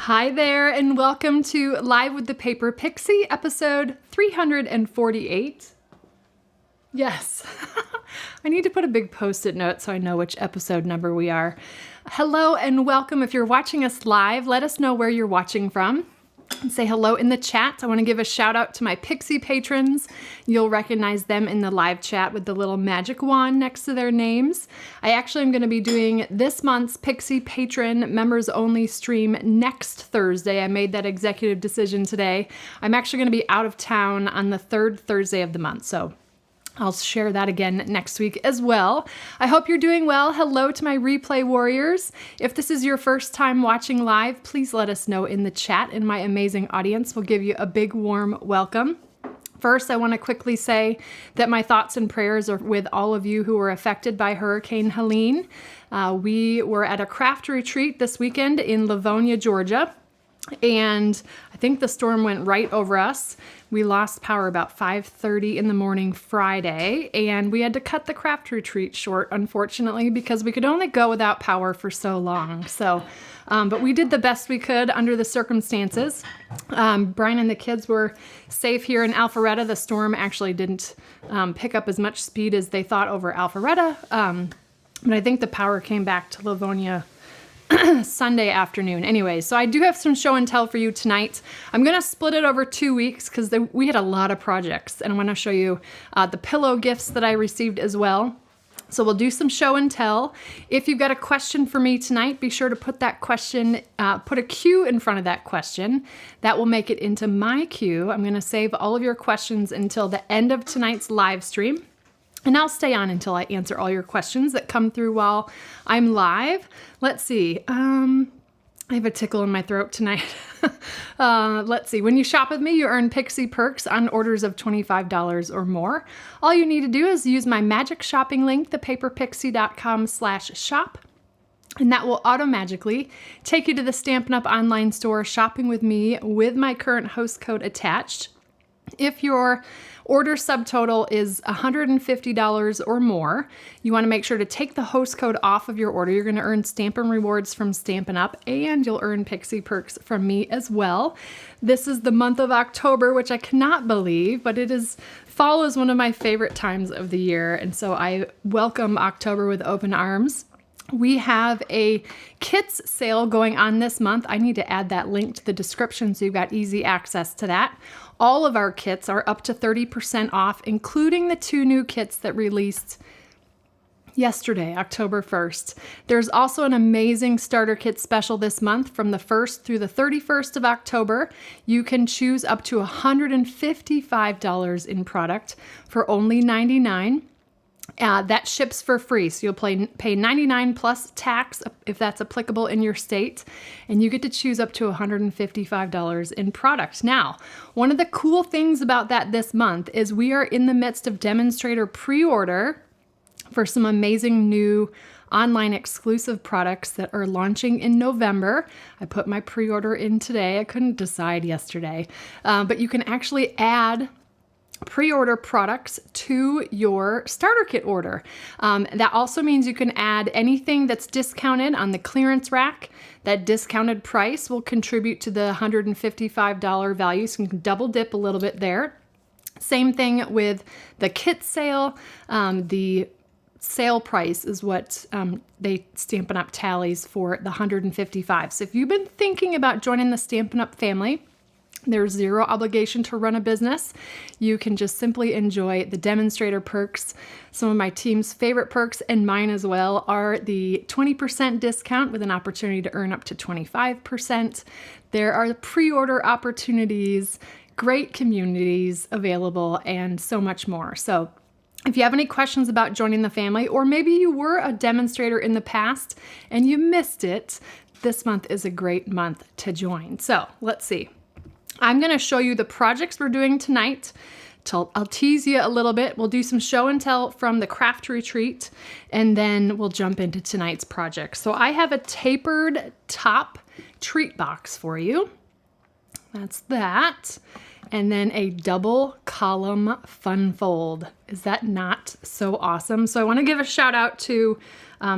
Hi there, and welcome to Live with the Paper Pixie, episode 348. Yes, I need to put a big post-it note so I know which episode number we are. Hello and welcome. If you're watching us live, let us know where you're watching from. And say hello in the chat. I want to give a shout out to my Pixie patrons. You'll recognize them in the live chat with the little magic wand next to their names. I actually am going to be doing this month's Pixie patron members only stream next Thursday. I made that executive decision today. I'm actually going to be out of town on the third Thursday of the month, so I'll share that again next week as well. I hope you're doing well. Hello to my replay warriors. If this is your first time watching live, please let us know in the chat, and my amazing audience will give you a big warm welcome. First, I want to quickly say that my thoughts and prayers are with all of you who were affected by Hurricane Helene. We were at a craft retreat this weekend in Livonia, Georgia. And I think the storm went right over us. We lost power about 5:30 in the morning Friday, and we had to cut the craft retreat short, unfortunately, because we could only go without power for so long. But we did the best we could under the circumstances. Brian and the kids were safe here in Alpharetta. The storm actually didn't pick up as much speed as they thought over Alpharetta, but I think the power came back to Livonia Sunday afternoon. Anyway, so I do have some show and tell for you tonight. I'm going to split it over 2 weeks because we had a lot of projects, and I want to show you the pillow gifts that I received as well. So we'll do some show and tell. If you've got a question for me tonight, be sure to put that question, put a Q in front of that question. That will make it into my queue. I'm going to save all of your questions until the end of tonight's live stream. And I'll stay on until I answer all your questions that come through while I'm live. Let's see. I have a tickle in my throat tonight. Let's see. When you shop with me, you earn Pixie perks on orders of $25 or more. All you need to do is use my magic shopping link, thepaperpixie.com/shop. And that will automagically take you to the Stampin' Up! Online store shopping with me with my current host code attached. If your order subtotal is $150 or more, you want to make sure to take the host code off of your order. You're going to earn Stampin' rewards from Stampin' Up! And you'll earn Pixie perks from me as well. This is the month of October, which I cannot believe, but fall is one of my favorite times of the year, and so I welcome October with open arms. We have a kits sale going on this month. I need to add that link to the description so you've got easy access to that. All of our kits are up to 30% off, including the 2 new kits that released yesterday, October 1st. There's also an amazing starter kit special this month from the 1st through the 31st of October. You can choose up to $155 in product for only $99. That ships for free, so you'll pay $99 plus tax if that's applicable in your state, and you get to choose up to $155 in product. Now, one of the cool things about that this month is we are in the midst of demonstrator pre-order for some amazing new online exclusive products that are launching in November. I put my pre-order in today. I couldn't decide yesterday, but you can actually add pre-order products to your starter kit order. That also means you can add anything that's discounted on the clearance rack. That discounted price will contribute to the $155 value, so you can double dip a little bit there. Same thing with the kit sale. The sale price is what they Stampin' Up! Tallies for the $155. So if you've been thinking about joining the Stampin' Up! Family, there's zero obligation to run a business. You can just simply enjoy the demonstrator perks. Some of my team's favorite perks, and mine as well, are the 20% discount with an opportunity to earn up to 25%. There are pre-order opportunities, great communities available, and so much more. So if you have any questions about joining the family, or maybe you were a demonstrator in the past and you missed it, this month is a great month to join. So let's see. I'm going to show you the projects we're doing tonight. I'll tease you a little bit. We'll do some show and tell from the craft retreat, and then we'll jump into tonight's project. So I have a tapered top treat box for you. That's that. And then a double column fun fold. Is that not so awesome? So I want to give a shout out to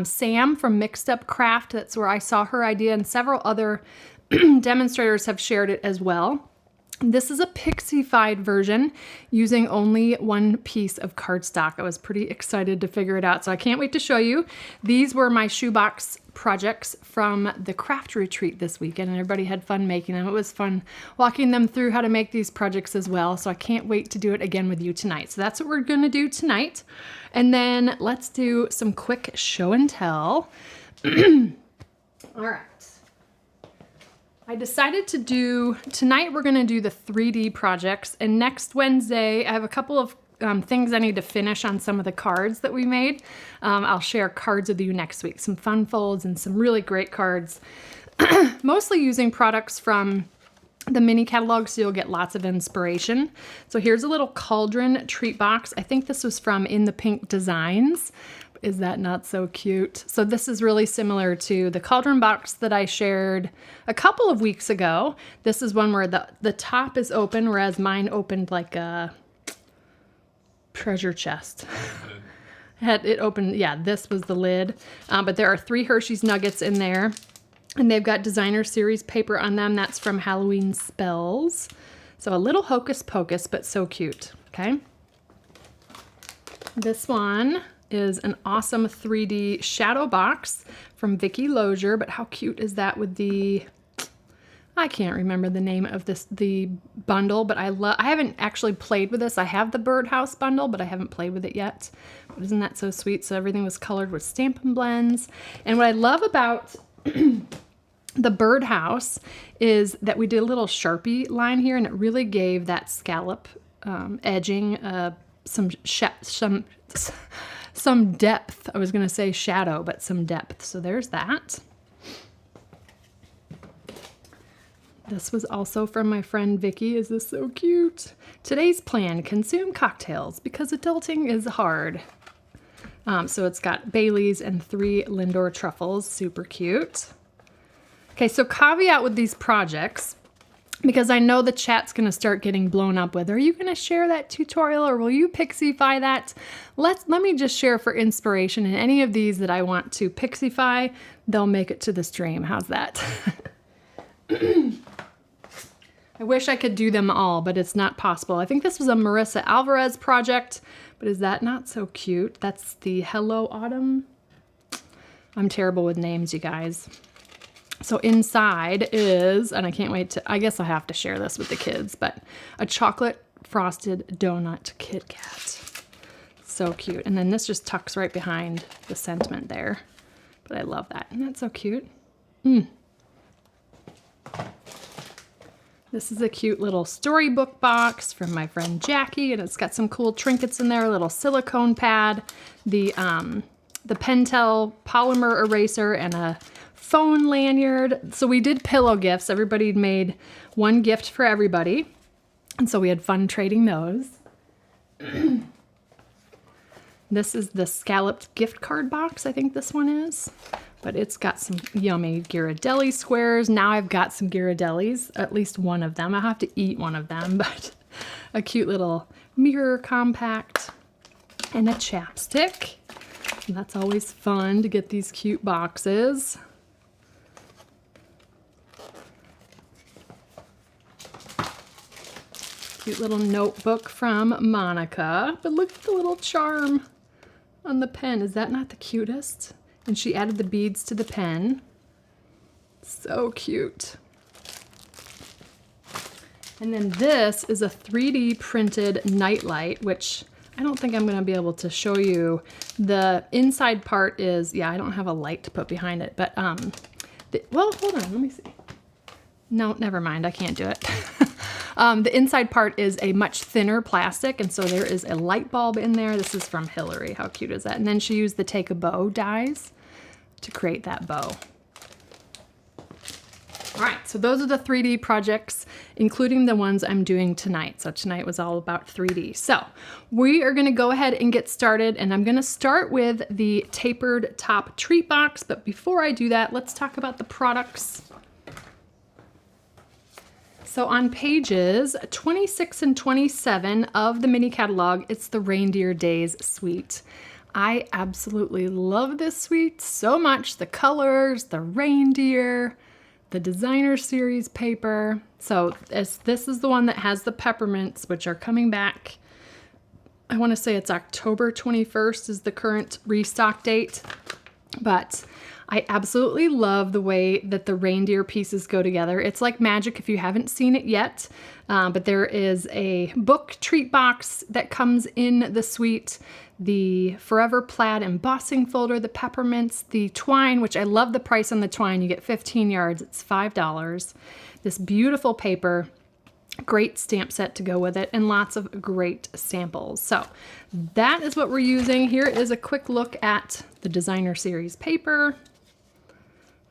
Sam from Mixed Up Craft. That's where I saw her idea, and several other demonstrators have shared it as well. This is a pixified version using only one piece of cardstock. I was pretty excited to figure it out, so I can't wait to show you. These were my shoebox projects from the craft retreat this weekend, and everybody had fun making them. It was fun walking them through how to make these projects as well, so I can't wait to do it again with you tonight. So that's what we're gonna do tonight. And then let's do some quick show and tell. All right. I decided to do, tonight we're gonna do the 3D projects, and next Wednesday I have a couple of things I need to finish on some of the cards that we made. I'll share cards with you next week, some fun folds and some really great cards. Mostly using products from the mini catalog, so you'll get lots of inspiration. So here's a little cauldron treat box. I think this was from In the Pink Designs. Is that not so cute? So this is really similar to the cauldron box that I shared a couple of weeks ago. This is one where the top is open, whereas mine opened like a treasure chest. It opened, yeah, this was the lid. But there are 3 Hershey's Nuggets in there, and they've got designer series paper on them. That's from Halloween Spells. So a little hocus pocus, but so cute, okay? This one is an awesome 3D shadow box from Vicki Lozier, but how cute is that with the, I can't remember the name of the bundle, but I haven't actually played with this. I have the Birdhouse bundle, but I haven't played with it yet. But isn't that so sweet? So everything was colored with Stampin' Blends. And what I love about the Birdhouse is that we did a little Sharpie line here, and it really gave that scallop edging some depth. I was going to say shadow, but some depth. So there's that. This was also from my friend Vicki. Is this so cute? Today's plan, consume cocktails because adulting is hard. So it's got Bailey's and 3 Lindor truffles. Super cute. Okay, so caveat with these projects, because I know the chat's gonna start getting blown up with, are you gonna share that tutorial or will you pixify that? Let me just share for inspiration, and any of these that I want to pixify, they'll make it to the stream. How's that? I wish I could do them all, but it's not possible. I think this was a Marissa Alvarez project, but is that not so cute? That's the Hello Autumn. I'm terrible with names, you guys. So inside is, and I can't wait to, I guess I have to share this with the kids, but a chocolate frosted donut Kit Kat. So cute. And then this just tucks right behind the sentiment there. But I love that. Isn't that so cute? This is a cute little storybook box from my friend Jackie, and it's got some cool trinkets in there, a little silicone pad, the Pentel polymer eraser, and a phone lanyard. So we did pillow gifts. Everybody made one gift for everybody. And so we had fun trading those. This is the scalloped gift card box, I think this one is. But it's got some yummy Ghirardelli squares. Now I've got some Ghirardellis, at least one of them. I'll have to eat one of them, but a cute little mirror compact and a chapstick. And that's always fun to get these cute boxes. Cute little notebook from Monica. But look at the little charm on the pen. Is that not the cutest? And she added the beads to the pen. So cute. And then this is a 3D printed nightlight, which I don't think I'm gonna be able to show you. The inside part is, yeah, I don't have a light to put behind it, but, well, hold on, let me see. No, never mind, I can't do it. The inside part is a much thinner plastic, and so there is a light bulb in there. This is from Hillary. How cute is that? And then she used the Take a Bow dies to create that bow. All right, so those are the 3D projects, including the ones I'm doing tonight. So tonight was all about 3D. So we are gonna go ahead and get started, and I'm gonna start with the tapered top treat box. But before I do that, let's talk about the products. So on pages 26 and 27 of the mini catalog, it's the Reindeer Days suite. I absolutely love this suite so much. The colors, the reindeer, the designer series paper. So this is the one that has the peppermints, which are coming back. I want to say it's October 21st is the current restock date, but I absolutely love the way that the reindeer pieces go together. It's like magic if you haven't seen it yet, but there is a book treat box that comes in the suite, the Forever Plaid embossing folder, the peppermints, the twine, which I love the price on the twine. You get 15 yards, it's $5. This beautiful paper, great stamp set to go with it, and lots of great samples. So that is what we're using. Here is a quick look at the designer series paper.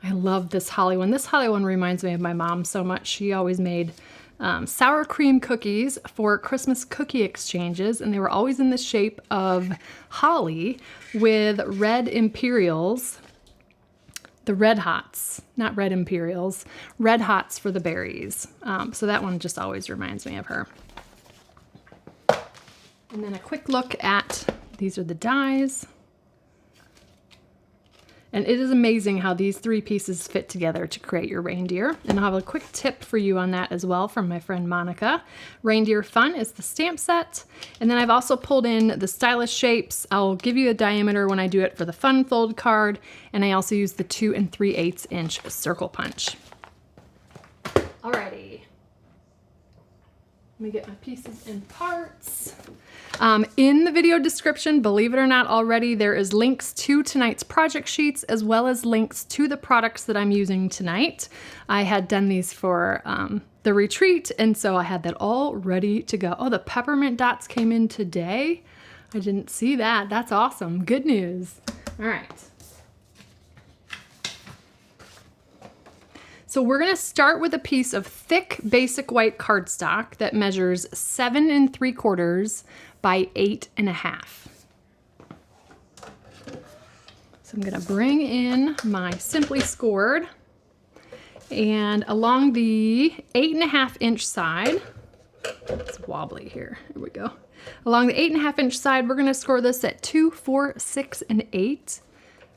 I love this holly one. This holly one reminds me of my mom so much. She always made sour cream cookies for Christmas cookie exchanges, and they were always in the shape of holly with red Imperials, the Red Hots, not red Imperials, Red Hots for the berries. So that one just always reminds me of her. And then a quick look at, these are the dies. And it is amazing how these three pieces fit together to create your reindeer. And I'll have a quick tip for you on that as well from my friend Monica. Reindeer Fun is the stamp set. And then I've also pulled in the stylus shapes. I'll give you a diameter when I do it for the Fun Fold card. And I also use the 2 3/8 inch circle punch. Alrighty. Let me get my pieces and parts. In the video description, believe it or not already, there is links to tonight's project sheets as well as links to the products that I'm using tonight. I had done these for the retreat, and so I had that all ready to go. Oh, the peppermint dots came in today. I didn't see that. That's awesome. Good news. All right. So we're going to start with a piece of thick basic white cardstock that measures 7 3/4 by 8.5. So I'm going to bring in my Simply Scored, and along the 8.5 inch side, it's wobbly here, here we go. Along the 8.5 inch side, we're going to score this at 2, 4, 6, and 8.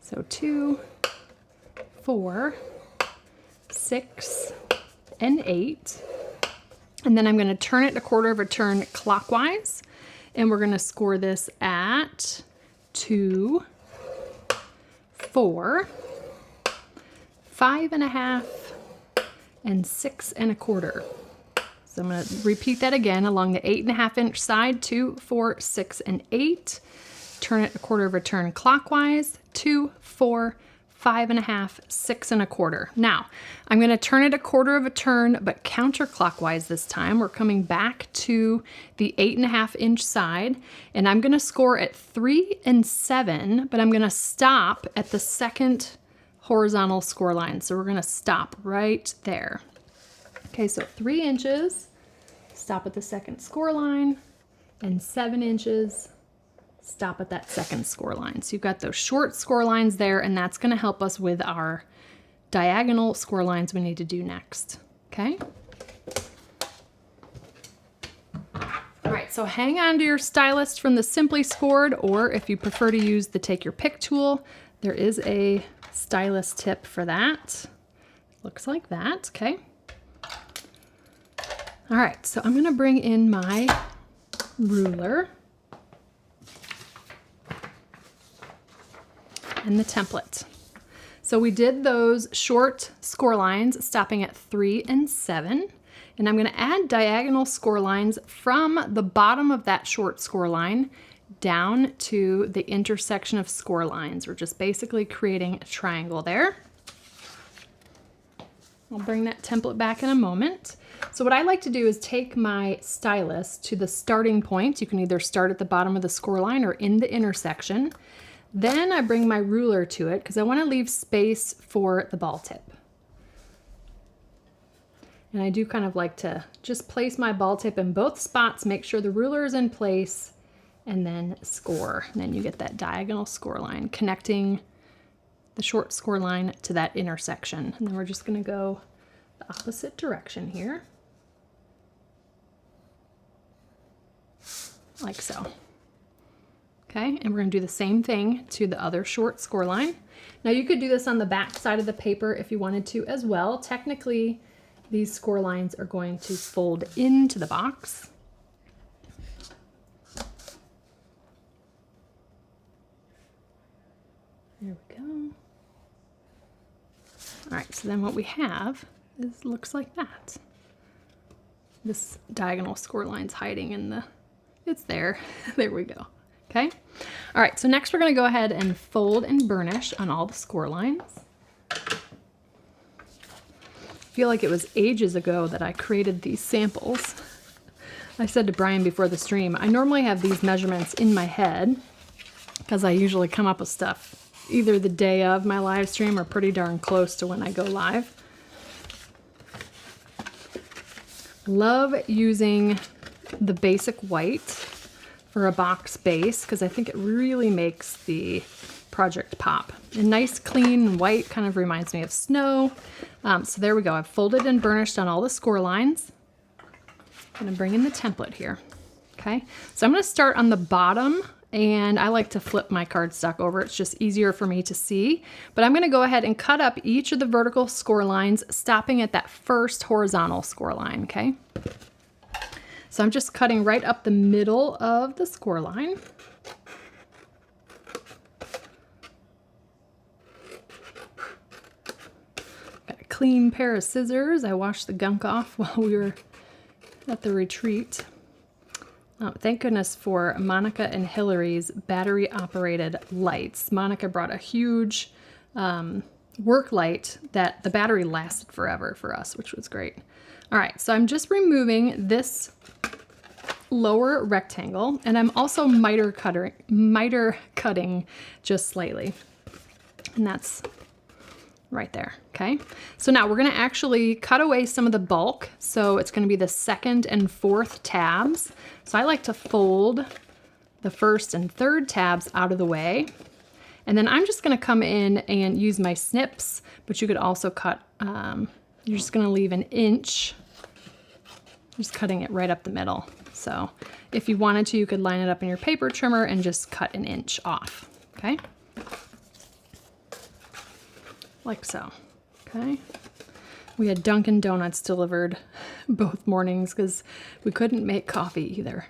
So 2, 4, 6, and 8. And then I'm going to turn it 1/4 of a turn clockwise, and we're going to score this at 2, 4, 5.5, and 6 1/4. So I'm going to repeat that again along the 8.5 inch side, 2, 4, 6, and 8. Turn it 1/4 of a turn clockwise, 2, 4, 5.5, 6 1/4. Now, I'm going to turn it 1/4 of a turn, but counterclockwise this time. We're coming back to the 8.5 inch side, and I'm going to score at 3 and 7, but I'm going to stop at the second horizontal score line. So we're going to stop right there. Okay, so 3 inches, stop at the second score line, and 7 inches, stop at that second score line. So you've got those short score lines there, and that's going to help us with our diagonal score lines we need to do next. Okay? All right, so hang on to your stylus from the Simply Scored, or if you prefer to use the Take Your Pick tool, there is a stylus tip for that. Looks like that, okay? All right, so I'm going to bring in my ruler and the template. So we did those short score lines stopping at 3 and 7, and I'm going to add diagonal score lines from the bottom of that short score line down to the intersection of score lines. We're just basically creating a triangle there. I'll bring that template back in a moment. So what I like to do is take my stylus to the starting point. You can either start at the bottom of the score line or in the intersection. Then I bring my ruler to it because I want to leave space for the ball tip. And I do kind of like to just place my ball tip in both spots, make sure the ruler is in place, and then score. And then you get that diagonal score line connecting the short score line to that intersection. And then we're just going to go the opposite direction here, like so. Okay, and we're going to do the same thing to the other short score line. Now you could do this on the back side of the paper if you wanted to as well. Technically, these score lines are going to fold into the box. There we go. All right, so then what we have is looks like that. This diagonal score line's hiding in the, it's there. There we go. Okay. All right, so next we're gonna go ahead and fold and burnish on all the score lines. I feel like it was ages ago that I created these samples. I said to Brian before the stream, I normally have these measurements in my head because I usually come up with stuff either the day of my live stream or pretty darn close to when I go live. Love using the basic white for a box base because I think it really makes the project pop. A nice clean white kind of reminds me of snow. So there we go. I've folded and burnished on all the score lines. I'm gonna bring in the template here. Okay, so I'm gonna start on the bottom, and I like to flip my cardstock over. It's just easier for me to see. But I'm gonna go ahead and cut up each of the vertical score lines, stopping at that first horizontal score line, okay? So I'm just cutting right up the middle of the score line. Got a clean pair of scissors. I washed the gunk off while we were at the retreat. Thank goodness for Monica and Hillary's battery-operated lights. Monica brought a huge work light that the battery lasted forever for us, which was great. All right, so I'm just removing this lower rectangle, and I'm also miter cutting just slightly, and that's right there, okay? So now we're gonna actually cut away some of the bulk, so it's gonna be the second and fourth tabs. So I like to fold the first and third tabs out of the way, and then I'm just gonna come in and use my snips, but you could also cut, you're just gonna leave an inch, just cutting it right up the middle. So if you wanted to, you could line it up in your paper trimmer and just cut an inch off, okay? Like so, okay? We had Dunkin' Donuts delivered both mornings because we couldn't make coffee either.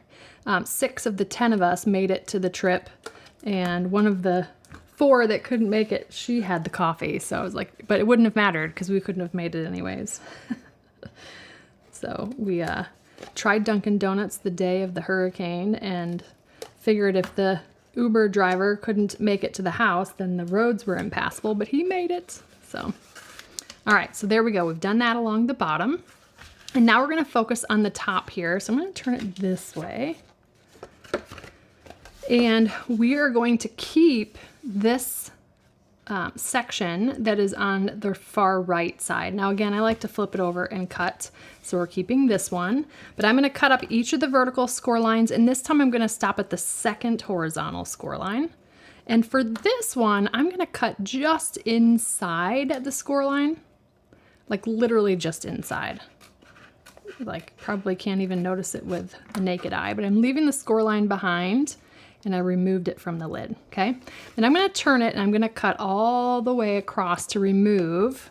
6 of the 10 of us made it to the trip, and one of the 4 that couldn't make it, she had the coffee. So I was like, but it wouldn't have mattered because we couldn't have made it anyways. So we tried Dunkin' Donuts the day of the hurricane and figured if the Uber driver couldn't make it to the house, then the roads were impassable, but he made it. So, all right, so there we go. We've done that along the bottom. And now we're gonna focus on the top here. So I'm gonna turn it this way. And we are going to keep this section that is on the far right side. Now again, I like to flip it over and cut. So we're keeping this one, but I'm gonna cut up each of the vertical score lines, and this time I'm gonna stop at the second horizontal score line. And for this one, I'm gonna cut just inside the score line, like literally just inside. Like probably can't even notice it with the naked eye, but I'm leaving the score line behind, and I removed it from the lid, okay? Then I'm gonna turn it and I'm gonna cut all the way across to remove,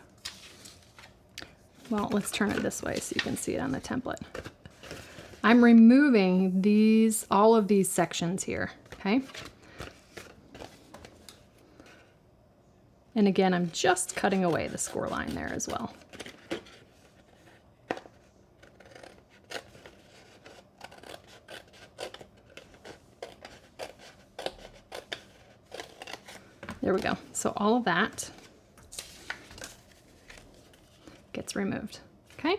well, let's turn it this way so you can see it on the template. I'm removing these, all of these sections here, okay? And again, I'm just cutting away the score line there as well. There we go. So all of that gets removed, okay?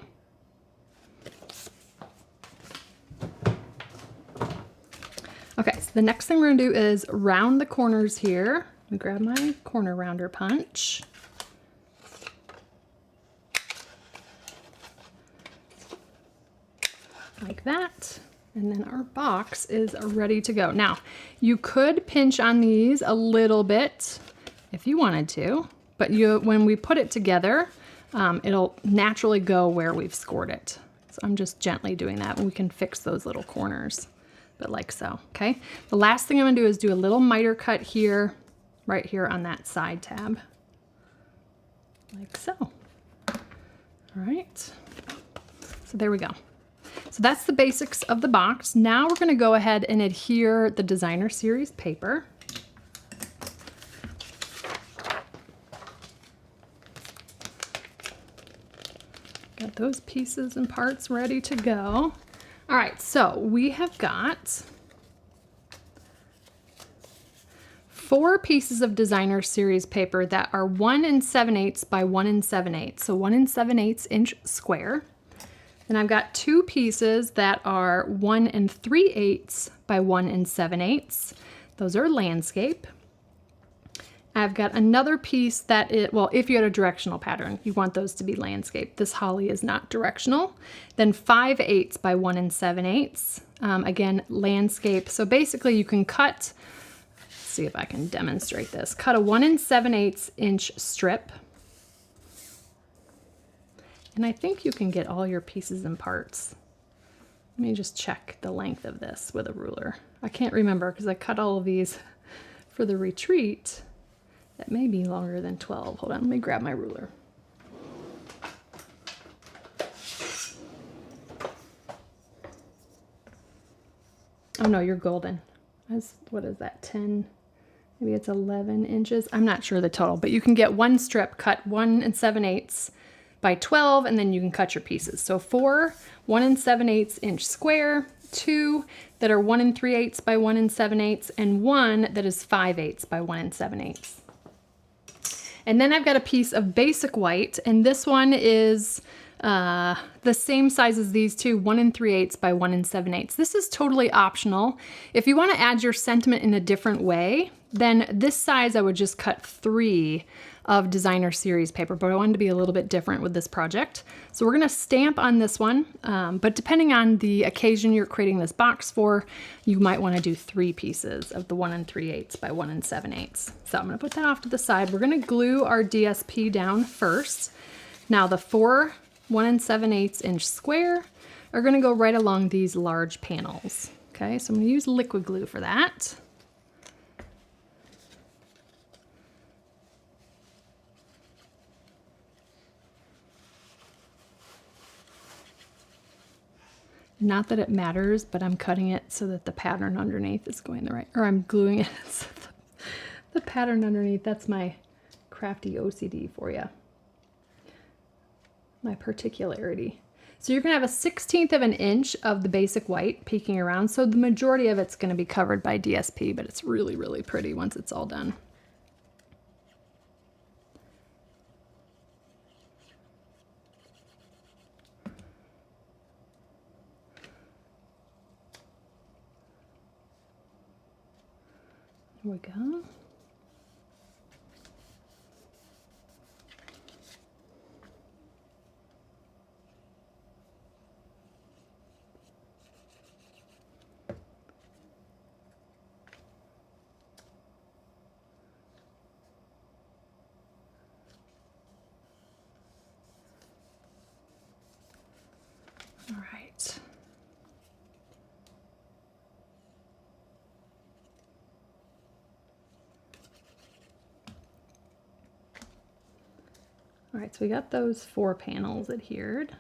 Okay, so the next thing we're gonna do is round the corners here. Let me grab my corner rounder punch. Like that. And then our box is ready to go. Now, you could pinch on these a little bit if you wanted to, but when we put it together, it'll naturally go where we've scored it. So I'm just gently doing that, and we can fix those little corners, but like so, okay? The last thing I'm gonna do is do a little miter cut here, right here on that side tab, like so. All right, so there we go. So that's the basics of the box. Now we're gonna go ahead and adhere the designer series paper. Got those pieces and parts ready to go. All right, so we have got 4 pieces of designer series paper that are 1 7/8 by 1 7/8, so 1 7/8 inch square. And I've got 2 pieces that are 1 3/8 by 1 7/8. Those are landscape. I've got another piece that is, well, if you had a directional pattern, you want those to be landscape. This holly is not directional. Then 5/8 by 1 7/8. Again, landscape. So basically you can cut, let's see if I can demonstrate this. Cut a 1 7/8 inch strip. And I think you can get all your pieces and parts. Let me just check the length of this with a ruler. I can't remember because I cut all of these for the retreat. That may be longer than 12. Hold on, let me grab my ruler. Oh no, you're golden. What is that, 10? Maybe it's 11 inches. I'm not sure the total, but you can get one strip, cut 1 7/8 by 12, and then you can cut your pieces. So 4 1 7/8 inch square, 2 that are 1 3/8 by 1 7/8, and 1 that is 5/8 by 1 7/8. And then I've got a piece of basic white, and this one is the same size as these two, 1 3/8 by 1 7/8. This is totally optional. If you want to add your sentiment in a different way, then this size I would just cut 3 of designer series paper, but I wanted to be a little bit different with this project. So we're gonna stamp on this one, but depending on the occasion you're creating this box for, you might wanna do 3 pieces of the 1 3/8 by 1 7/8. So I'm gonna put that off to the side. We're gonna glue our DSP down first. Now the 4 1 7/8 inch square are gonna go right along these large panels. Okay, so I'm gonna use liquid glue for that. Not that it matters, but I'm cutting it so that the pattern underneath is going the right, or I'm gluing it so the pattern underneath. That's my crafty OCD for you. My particularity. So you're gonna have a 1/16 of an inch of the basic white peeking around. So the majority of it's gonna be covered by DSP, but it's really, really pretty once it's all done. There we go. All right. All right, so we got those 4 panels adhered.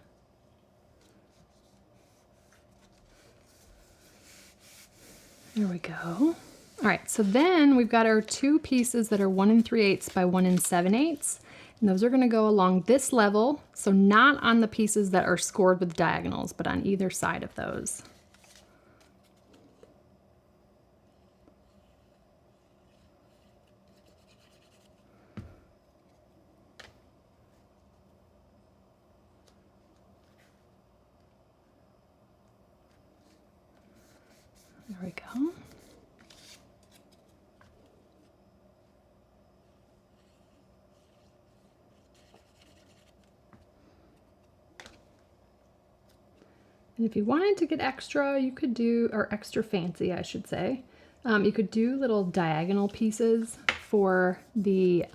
There we go. All right, so then we've got our 2 pieces that are 1 3/8 by 1 7/8, and those are gonna go along this level, so not on the pieces that are scored with diagonals, but on either side of those. There we go. And if you wanted to get extra, you could do, or extra fancy, I should say, you could do little diagonal pieces for the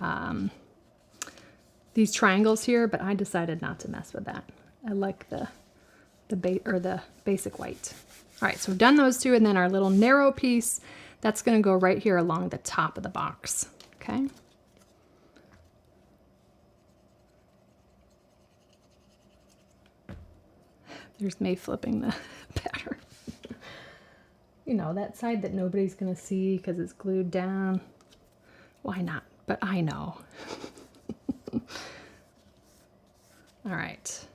these triangles here, but I decided not to mess with that. I like the basic white. All right, so we've done those 2, and then our little narrow piece, that's gonna go right here along the top of the box, okay? There's me flipping the pattern. You know, that side that nobody's gonna see because it's glued down. Why not? But I know. All right,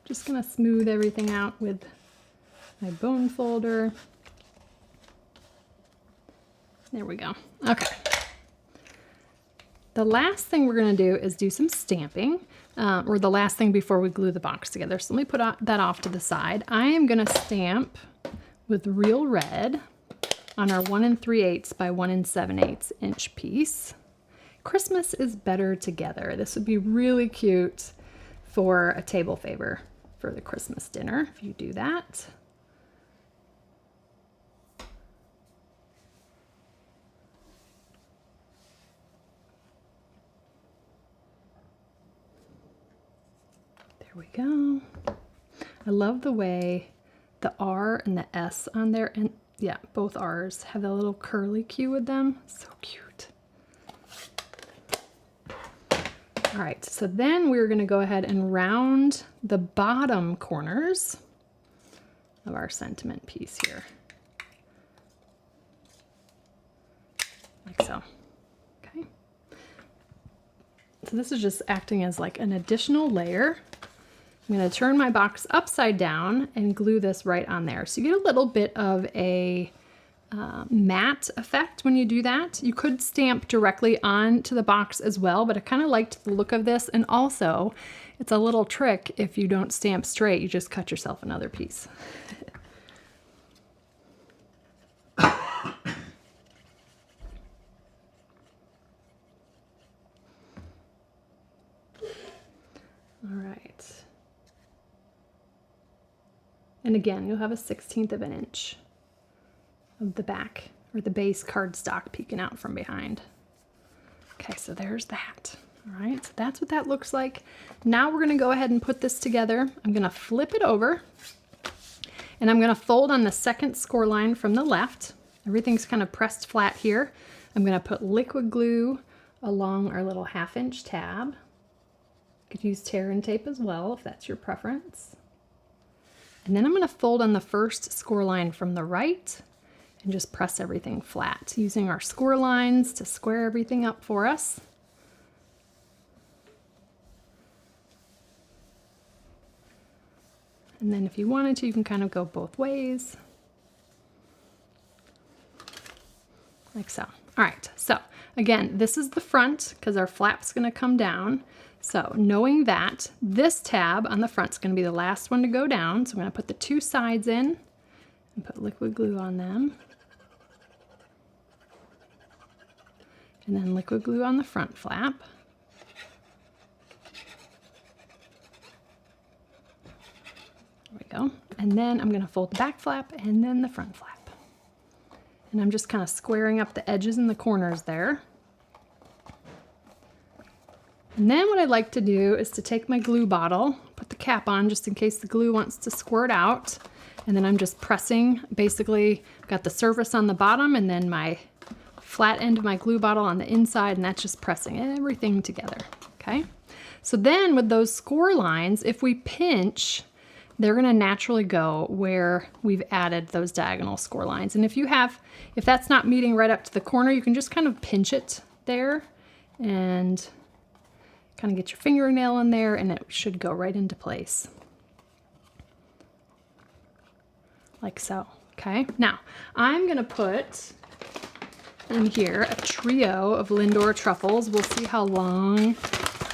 just gonna smooth everything out with my bone folder. There we go. Okay. The last thing we're gonna do is do some stamping, or the last thing before we glue the box together. So let me put that off to the side. I am gonna stamp with Real Red on our 1 3/8 by 1 7/8 inch piece. Christmas is better together. This would be really cute for a table favor for the Christmas dinner if you do that. There we go. I love the way the R and the S on there, and yeah, both R's have a little curly Q with them. So cute. All right, so then we're gonna go ahead and round the bottom corners of our sentiment piece here. Like so, okay? So this is just acting as like an additional layer. I'm gonna turn my box upside down and glue this right on there. So you get a little bit of a matte effect when you do that. You could stamp directly onto the box as well, but I kind of liked the look of this. And also, it's a little trick. If you don't stamp straight, you just cut yourself another piece. All right. And again, you'll have a 1/16 of an inch of the back or the base cardstock peeking out from behind. Okay, so there's that. All right, so that's what that looks like. Now we're gonna go ahead and put this together. I'm gonna flip it over and I'm gonna fold on the second score line from the left. Everything's kind of pressed flat here. I'm gonna put liquid glue along our little 1/2 inch tab. You could use tear and tape as well if that's your preference. And then I'm gonna fold on the first score line from the right and just press everything flat using our score lines to square everything up for us. And then if you wanted to, you can kind of go both ways. Like so. All right, so again, this is the front because our flap's gonna come down. So knowing that, this tab on the front is gonna be the last one to go down. So I'm gonna put the 2 sides in and put liquid glue on them. And then liquid glue on the front flap. There we go. And then I'm gonna fold the back flap and then the front flap. And I'm just kind of squaring up the edges and the corners there. And then what I like to do is to take my glue bottle, put the cap on just in case the glue wants to squirt out. And then I'm just pressing, basically I've got the surface on the bottom and then my flat end of my glue bottle on the inside, and that's just pressing everything together, okay? So then with those score lines, if we pinch, they're gonna naturally go where we've added those diagonal score lines. And if that's not meeting right up to the corner, you can just kind of pinch it there and kind of get your fingernail in there and it should go right into place. Like so, okay? Now, I'm gonna put in here a trio of Lindor truffles. We'll see how long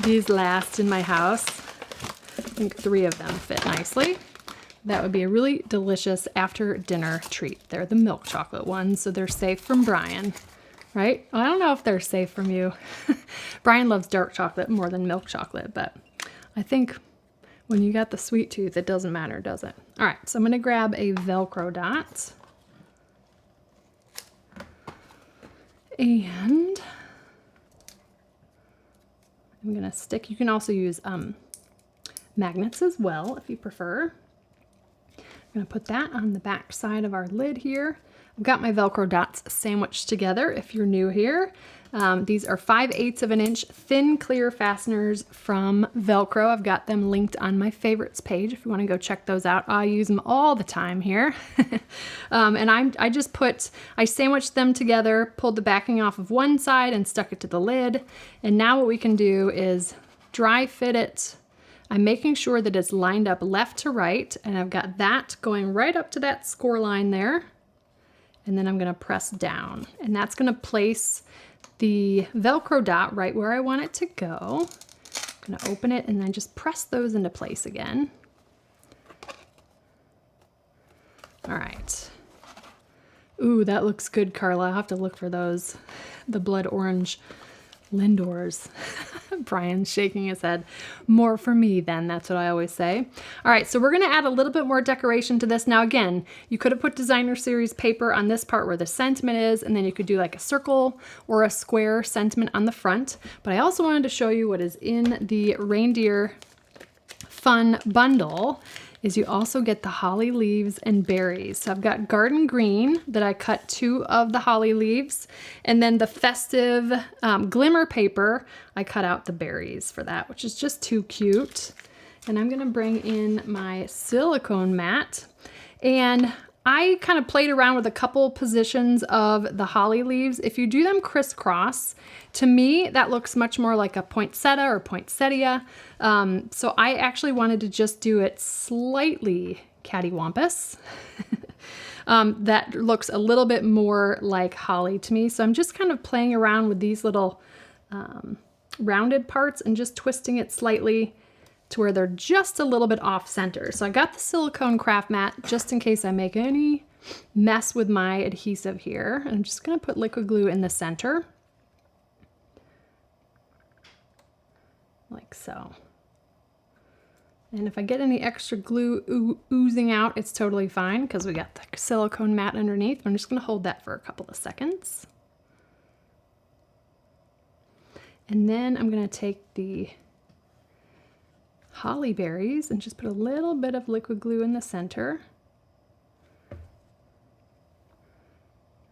these last in my house. I think 3 of them fit nicely. That would be a really delicious after dinner treat. They're the milk chocolate ones, so they're safe from Brian, right? I don't know if they're safe from you. Brian loves dark chocolate more than milk chocolate, but I think when you got the sweet tooth, it doesn't matter, does it? All right, so I'm gonna grab a Velcro dot. And I'm gonna stick, you can also use magnets as well if you prefer. I'm gonna put that on the back side of our lid here. I've got my Velcro dots sandwiched together if you're new here. These are 5/8 of an inch thin clear fasteners from Velcro. I've got them linked on my favorites page if you want to go check those out. I use them all the time here. And I sandwiched them together, pulled the backing off of one side and stuck it to the lid. And now what we can do is dry fit it. I'm making sure that it's lined up left to right, and I've got that going right up to that score line there. And then I'm gonna press down, and that's gonna place the Velcro dot right where I want it to go. I'm gonna open it and then just press those into place again. All right. Ooh, that looks good, Carla. I'll have to look for those. The blood orange Lindors. Brian's shaking his head. More for me then, that's what I always say. All right, so we're gonna add a little bit more decoration to this. Now again, you could have put designer series paper on this part where the sentiment is, and then you could do like a circle or a square sentiment on the front. But I also wanted to show you what is in the reindeer fun bundle is you also get the holly leaves and berries. So I've got garden green that I cut 2 of the holly leaves, and then the festive glimmer paper, I cut out the berries for that, which is just too cute. And I'm gonna bring in my silicone mat, and I kind of played around with a couple positions of the holly leaves. If you do them crisscross, to me, that looks much more like a poinsettia or poinsettia. So I actually wanted to just do it slightly cattywampus. That looks a little bit more like holly to me. So I'm just kind of playing around with these little rounded parts and just twisting it slightly to where they're just a little bit off center. So I got the silicone craft mat just in case I make any mess with my adhesive here. I'm just gonna put liquid glue in the center. Like so. And if I get any extra glue oozing out, it's totally fine because we got the silicone mat underneath. I'm just gonna hold that for a couple of seconds. And then I'm gonna take the holly berries and just put a little bit of liquid glue in the center.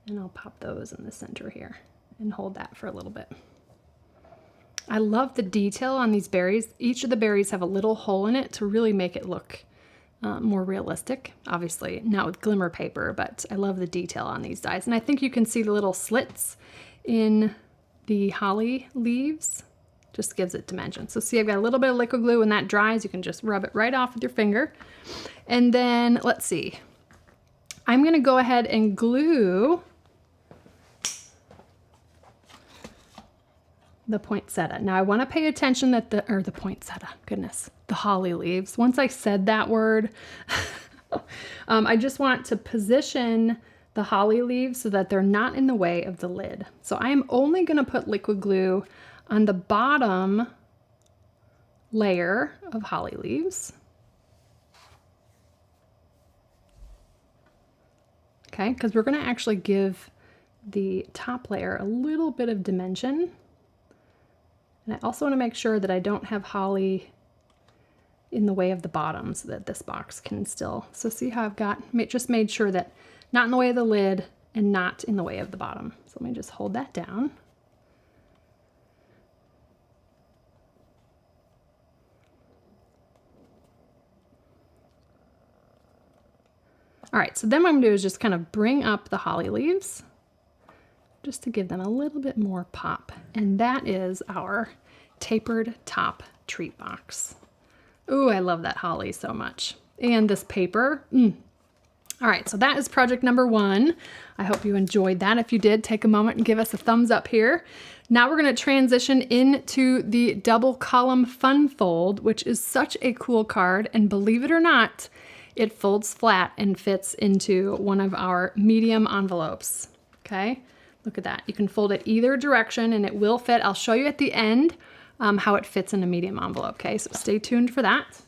And I'll pop those in the center here and hold that for a little bit. I love the detail on these berries. Each of the berries have a little hole in it to really make it look more realistic. Obviously not with glimmer paper, but I love the detail on these dies. And I think you can see the little slits in the holly leaves. Just gives it dimension. So see, I've got a little bit of liquid glue. When that dries, you can just rub it right off with your finger. And then let's see, I'm gonna go ahead and glue the poinsettia. Now I wanna pay attention that the poinsettia, goodness, the holly leaves. Once I said that word, I just want to position the holly leaves so that they're not in the way of the lid. So I am only gonna put liquid glue on the bottom layer of holly leaves. Okay, because we're gonna actually give the top layer a little bit of dimension. And I also wanna make sure that I don't have holly in the way of the bottom so that this box can still, so see how I've just made sure that not in the way of the lid and not in the way of the bottom. So let me just hold that down. All right, so then what I'm gonna do is just kind of bring up the holly leaves just to give them a little bit more pop. And that is our tapered top treat box. Ooh, I love that holly so much. And this paper. All right, so that is project number 1. I hope you enjoyed that. If you did, take a moment and give us a thumbs up here. Now we're gonna transition into the double column fun fold, which is such a cool card. And believe it or not, it folds flat and fits into one of our medium envelopes, okay? Look at that. You can fold it either direction and it will fit. I'll show you at the end how it fits in a medium envelope, okay? So stay tuned for that.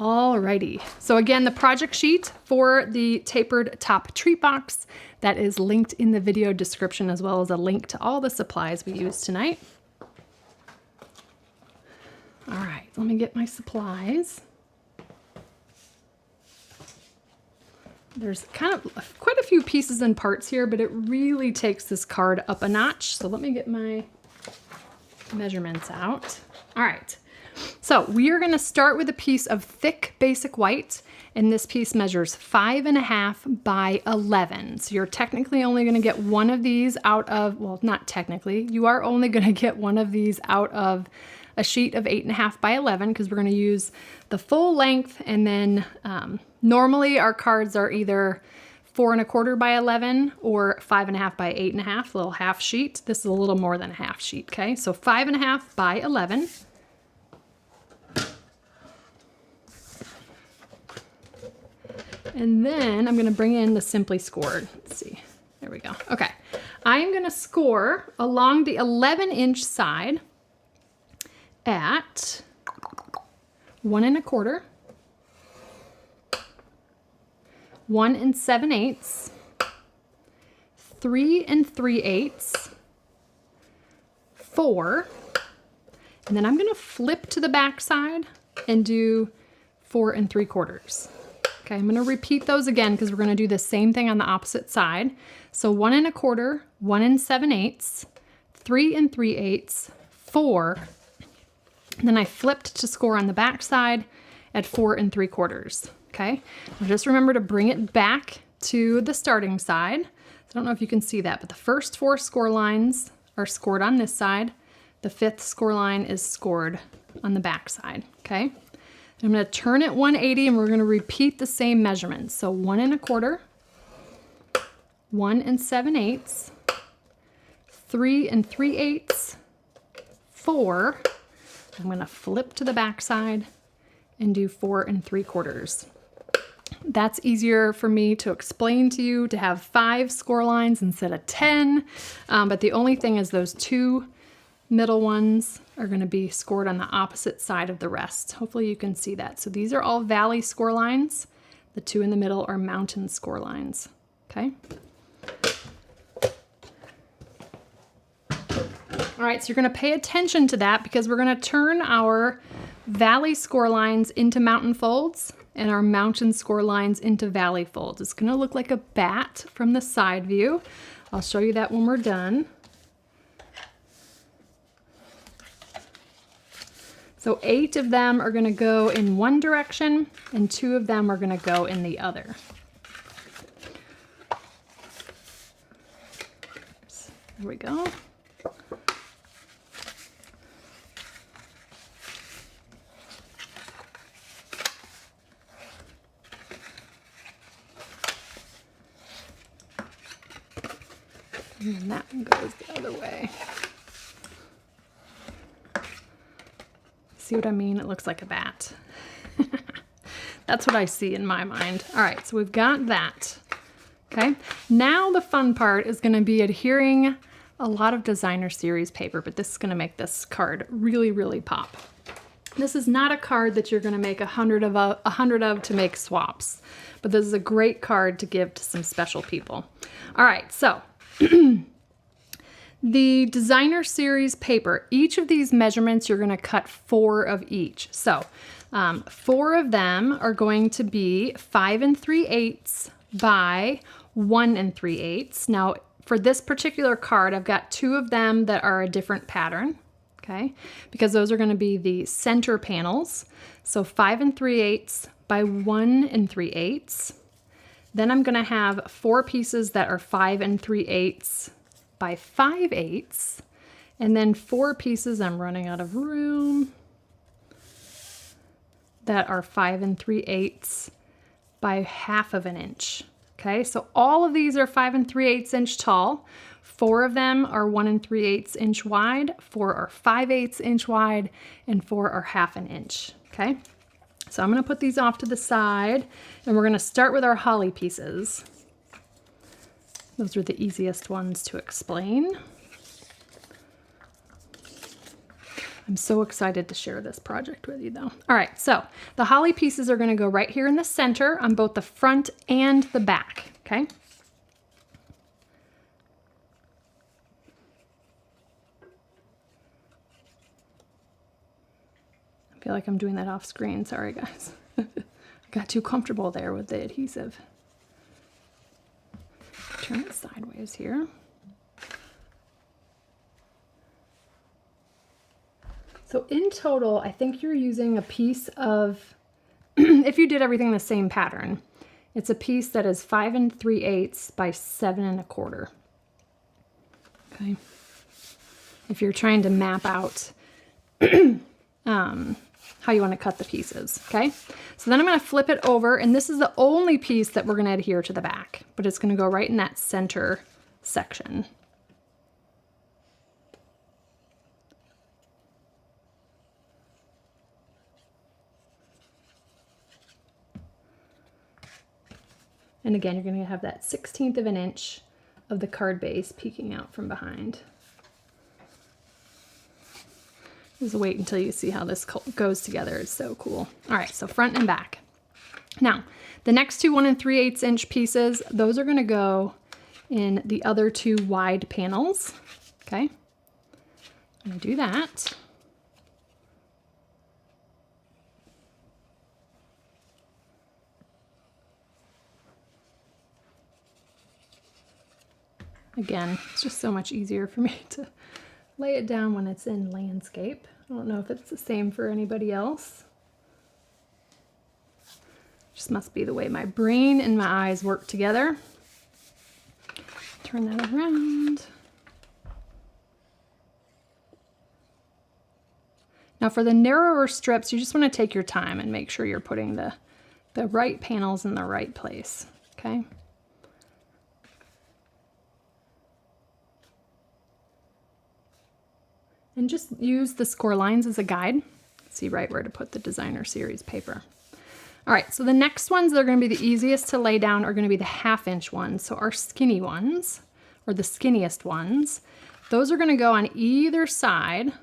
Alrighty, so again, the project sheet for the tapered top treat box, that is linked in the video description, as well as a link to all the supplies we used tonight. All right, let me get my supplies. There's kind of quite a few pieces and parts here, but it really takes this card up a notch. So let me get my measurements out. All right. So we are going to start with a piece of thick basic white, and this piece measures 5.5 by 11. So you're technically only going to get one of these out of, well, not technically, you are only going to get one of these out of a sheet of 8.5 by 11 because we're going to use the full length, and then normally our cards are either 4.25 by 11 or 5.5 by 8.5, a little half sheet. This is a little more than a half sheet, okay? So 5.5 by 11. And then I'm going to bring in the Simply Scored. Let's see. There we go. Okay. I am going to score along the 11-inch side at 1.25, 1 7/8, 3 3/8, 4, and then I'm going to flip to the back side and do 4 3/4. Okay, I'm going to repeat those again because we're going to do the same thing on the opposite side. So 1.25, 1 7/8, 3 3/8, 4, and then I flipped to score on the back side at 4 3/4. Okay, now just remember to bring it back to the starting side. So I don't know if you can see that, but the first 4 score lines are scored on this side. The 5th score line is scored on the back side. Okay. I'm going to turn it 180 and we're going to repeat the same measurements. So 1.25, 1 7/8, 3 3/8, 4. I'm going to flip to the back side and do 4 3/4. That's easier for me to explain to you, to have 5 score lines instead of 10. But the only thing is those 2 middle ones are going to be scored on the opposite side of the rest. Hopefully you can see that. So these are all valley score lines. The 2 in the middle are mountain score lines. Okay. All right, so you're going to pay attention to that because we're going to turn our valley score lines into mountain folds and our mountain score lines into valley folds. It's going to look like a bat from the side view. I'll show you that when we're done. So 8 of them are going to go in one direction and 2 of them are going to go in the other. There we go. And then that one goes the other way. See what I mean? It looks like a bat. That's what I see in my mind. All right, so we've got that. Okay, now the fun part is going to be adhering a lot of designer series paper, but this is going to make this card really, really pop. This is not a card that you're going to make 100 of to make swaps, but this is a great card to give to some special people. All right, so the designer series paper, each of these measurements, you're going to cut 4 of each. So 4 of them are going to be 5 3/8 by 1 3/8. Now, for this particular card, I've got 2 of them that are a different pattern, okay? Because those are going to be the center panels. So 5 3/8 by 1 3/8. Then I'm going to have 4 pieces that are 5 3/8 by 5/8, and then 4 pieces, I'm running out of room, that are 5 3/8 by 1/2 inch. Okay, so all of these are 5 3/8 inch tall. 4 of them are 1 3/8 inch wide, 4 are 5/8 inch wide, and 4 are 1/2 inch. Okay, so I'm going to put these off to the side, and we're going to start with our holly pieces. Those are the easiest ones to explain. I'm so excited to share this project with you though. All right, so the holly pieces are going to go right here in the center on both the front and the back, okay? I feel like I'm doing that off screen. Sorry, guys. I got too comfortable there with the adhesive. Turn it sideways here. So in total, I think you're using a piece of, if you did everything the same pattern, it's a piece that is 5 3/8 by 7 1/4. Okay. If you're trying to map out how you want to cut the pieces. Okay. So then I'm going to flip it over, and this is the only piece that we're going to adhere to the back, but it's going to go right in that center section. And again, you're going to have that 1/16 of an inch of the card base peeking out from behind. Just wait until you see how this goes together. It's so cool. All right, so front and back. Now, the next two 1 3/8 inch pieces, those are going to go in the other two wide panels. Okay, I'm going to do that. Again, it's just so much easier for me to lay it down when it's in landscape. I don't know if it's the same for anybody else. Just must be the way my brain and my eyes work together. Turn that around. Now for the narrower strips, you just want to take your time and make sure you're putting the right panels in the right place, okay? And just use the score lines as a guide. See right where to put the designer series paper. All right, so the next ones that are going to be the easiest to lay down are going to be the 1/2 inch ones. So our skinny ones, or the skinniest ones, those are going to go on either side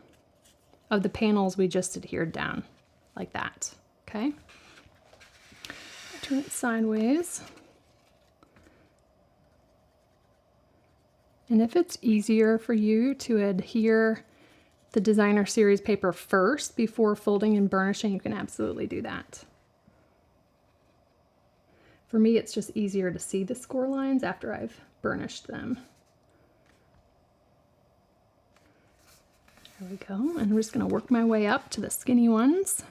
of the panels we just adhered down, like that, okay? Turn it sideways. And if it's easier for you to adhere the designer series paper first before folding and burnishing, you can absolutely do that. For me, it's just easier to see the score lines after I've burnished them. There we go. And I'm just going to work my way up to the skinny ones.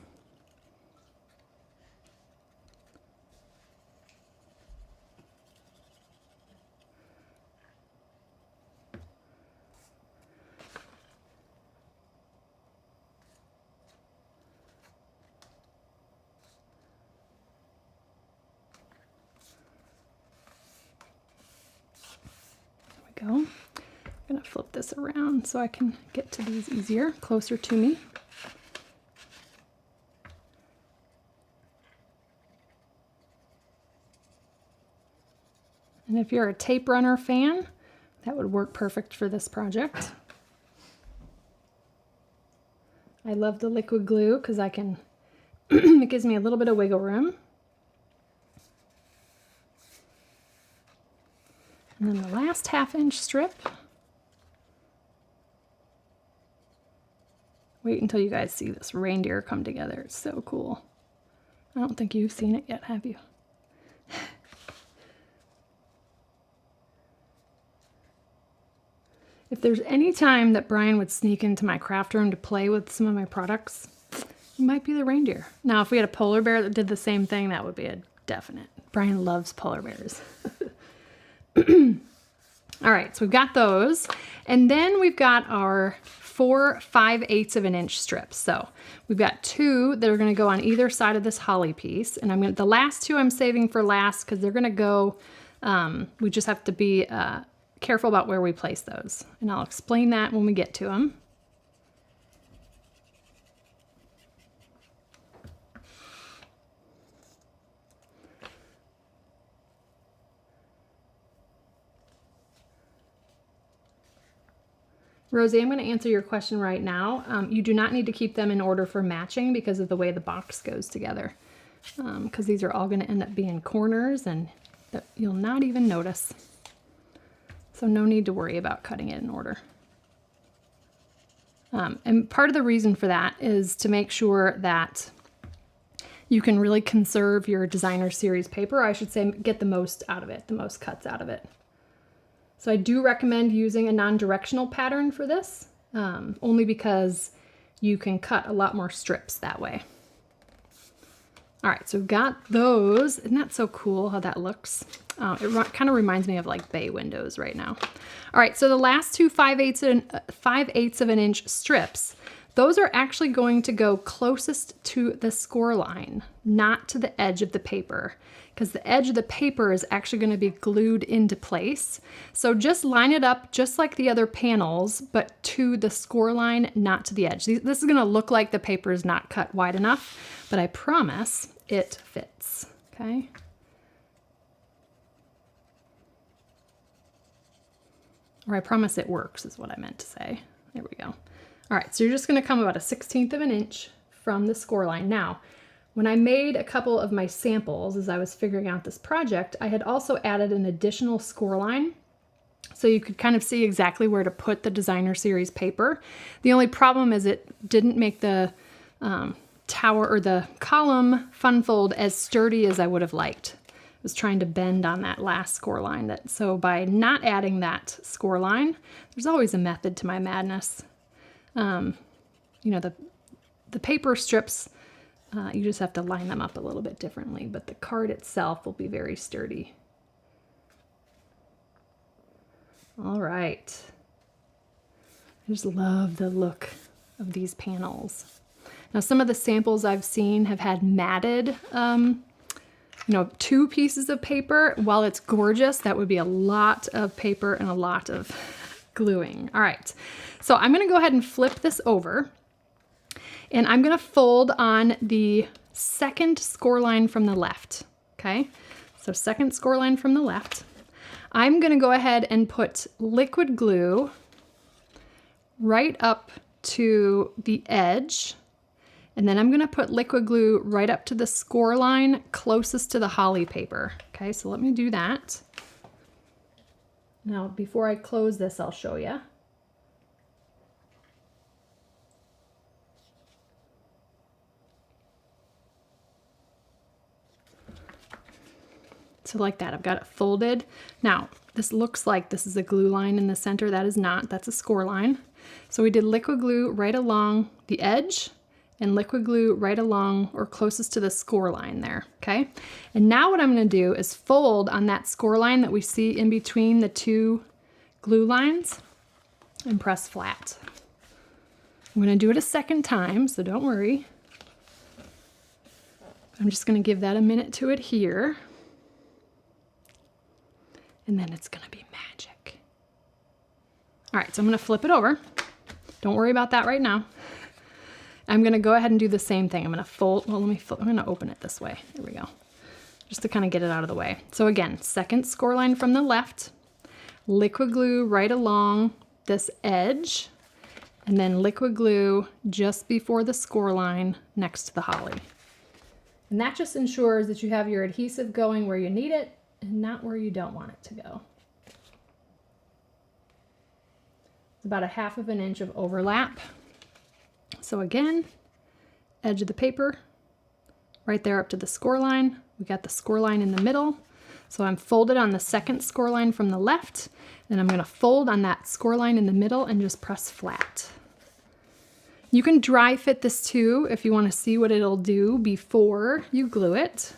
Go. I'm going to flip this around so I can get to these easier, closer to me. And if you're a tape runner fan, that would work perfect for this project. I love the liquid glue because I can, it gives me a little bit of wiggle room. And then the last 1/2 inch strip. Wait until you guys see this reindeer come together. It's so cool. I don't think you've seen it yet, have you? If there's any time that Brian would sneak into my craft room to play with some of my products, it might be the reindeer. Now, if we had a polar bear that did the same thing, that would be a definite. Brian loves polar bears. All right, so we've got those. And then we've got our 4 5/8 of an inch strips. So we've got 2 that are gonna go on either side of this holly piece. And the last 2 I'm saving for last because they're gonna go, we just have to be careful about where we place those. And I'll explain that when we get to them. Rosie, I'm going to answer your question right now. You do not need to keep them in order for matching because of the way the box goes together. Because these are all going to end up being corners and that you'll not even notice. So no need to worry about cutting it in order. And part of the reason for that is to make sure that you can really conserve your designer series paper. I should say get the most out of it, the most cuts out of it. So I do recommend using a non-directional pattern for this, only because you can cut a lot more strips that way. All right, so we've got those. Isn't that so cool how that looks? It kind of reminds me of like bay windows right now. All right, so the last two 5/8 of an inch strips, those are actually going to go closest to the score line, not to the edge of the paper, because the edge of the paper is actually going to be glued into place. So just line it up just like the other panels, but to the score line, not to the edge. This is going to look like the paper is not cut wide enough, but I promise it fits, okay? Or I promise it works is what I meant to say. There we go. All right, so you're just gonna come about 1/16 of an inch from the score line. Now, when I made a couple of my samples as I was figuring out this project, I had also added an additional score line so you could kind of see exactly where to put the designer series paper. The only problem is it didn't make the tower or the column fun fold as sturdy as I would have liked. I was trying to bend on that last score line. So by not adding that score line, there's always a method to my madness. You know, the paper strips, you just have to line them up a little bit differently, but the card itself will be very sturdy. All right. I just love the look of these panels. Now, some of the samples I've seen have had matted, you know, 2 pieces of paper. While it's gorgeous, that would be a lot of paper and a lot of gluing. All right, so I'm gonna go ahead and flip this over, and I'm gonna fold on the second score line from the left, okay? So second score line from the left. I'm gonna go ahead and put liquid glue right up to the edge, and then I'm gonna put liquid glue right up to the score line closest to the holly paper. Okay, so let me do that. Now, before I close this, I'll show you. So like that, I've got it folded. Now, this looks like this is a glue line in the center. That is not, that's a score line. So we did liquid glue right along the edge and liquid glue right along or closest to the score line there, okay? And now what I'm gonna do is fold on that score line that we see in between the 2 glue lines and press flat. I'm gonna do it a second time, so don't worry. I'm just gonna give that a minute to adhere. And then it's gonna be magic. All right, so I'm gonna flip it over. Don't worry about that right now. I'm gonna go ahead and do the same thing. I'm gonna fold, well, I'm gonna open it this way. There we go. Just to kind of get it out of the way. So again, second score line from the left, liquid glue right along this edge, and then liquid glue just before the score line next to the holly. And that just ensures that you have your adhesive going where you need it and not where you don't want it to go. It's about 1/2 of an inch of overlap. So again, edge of the paper, right there up to the score line. We got the score line in the middle. So I'm folded on the second score line from the left, and I'm gonna fold on that score line in the middle and just press flat. You can dry fit this too if you wanna see what it'll do before you glue it.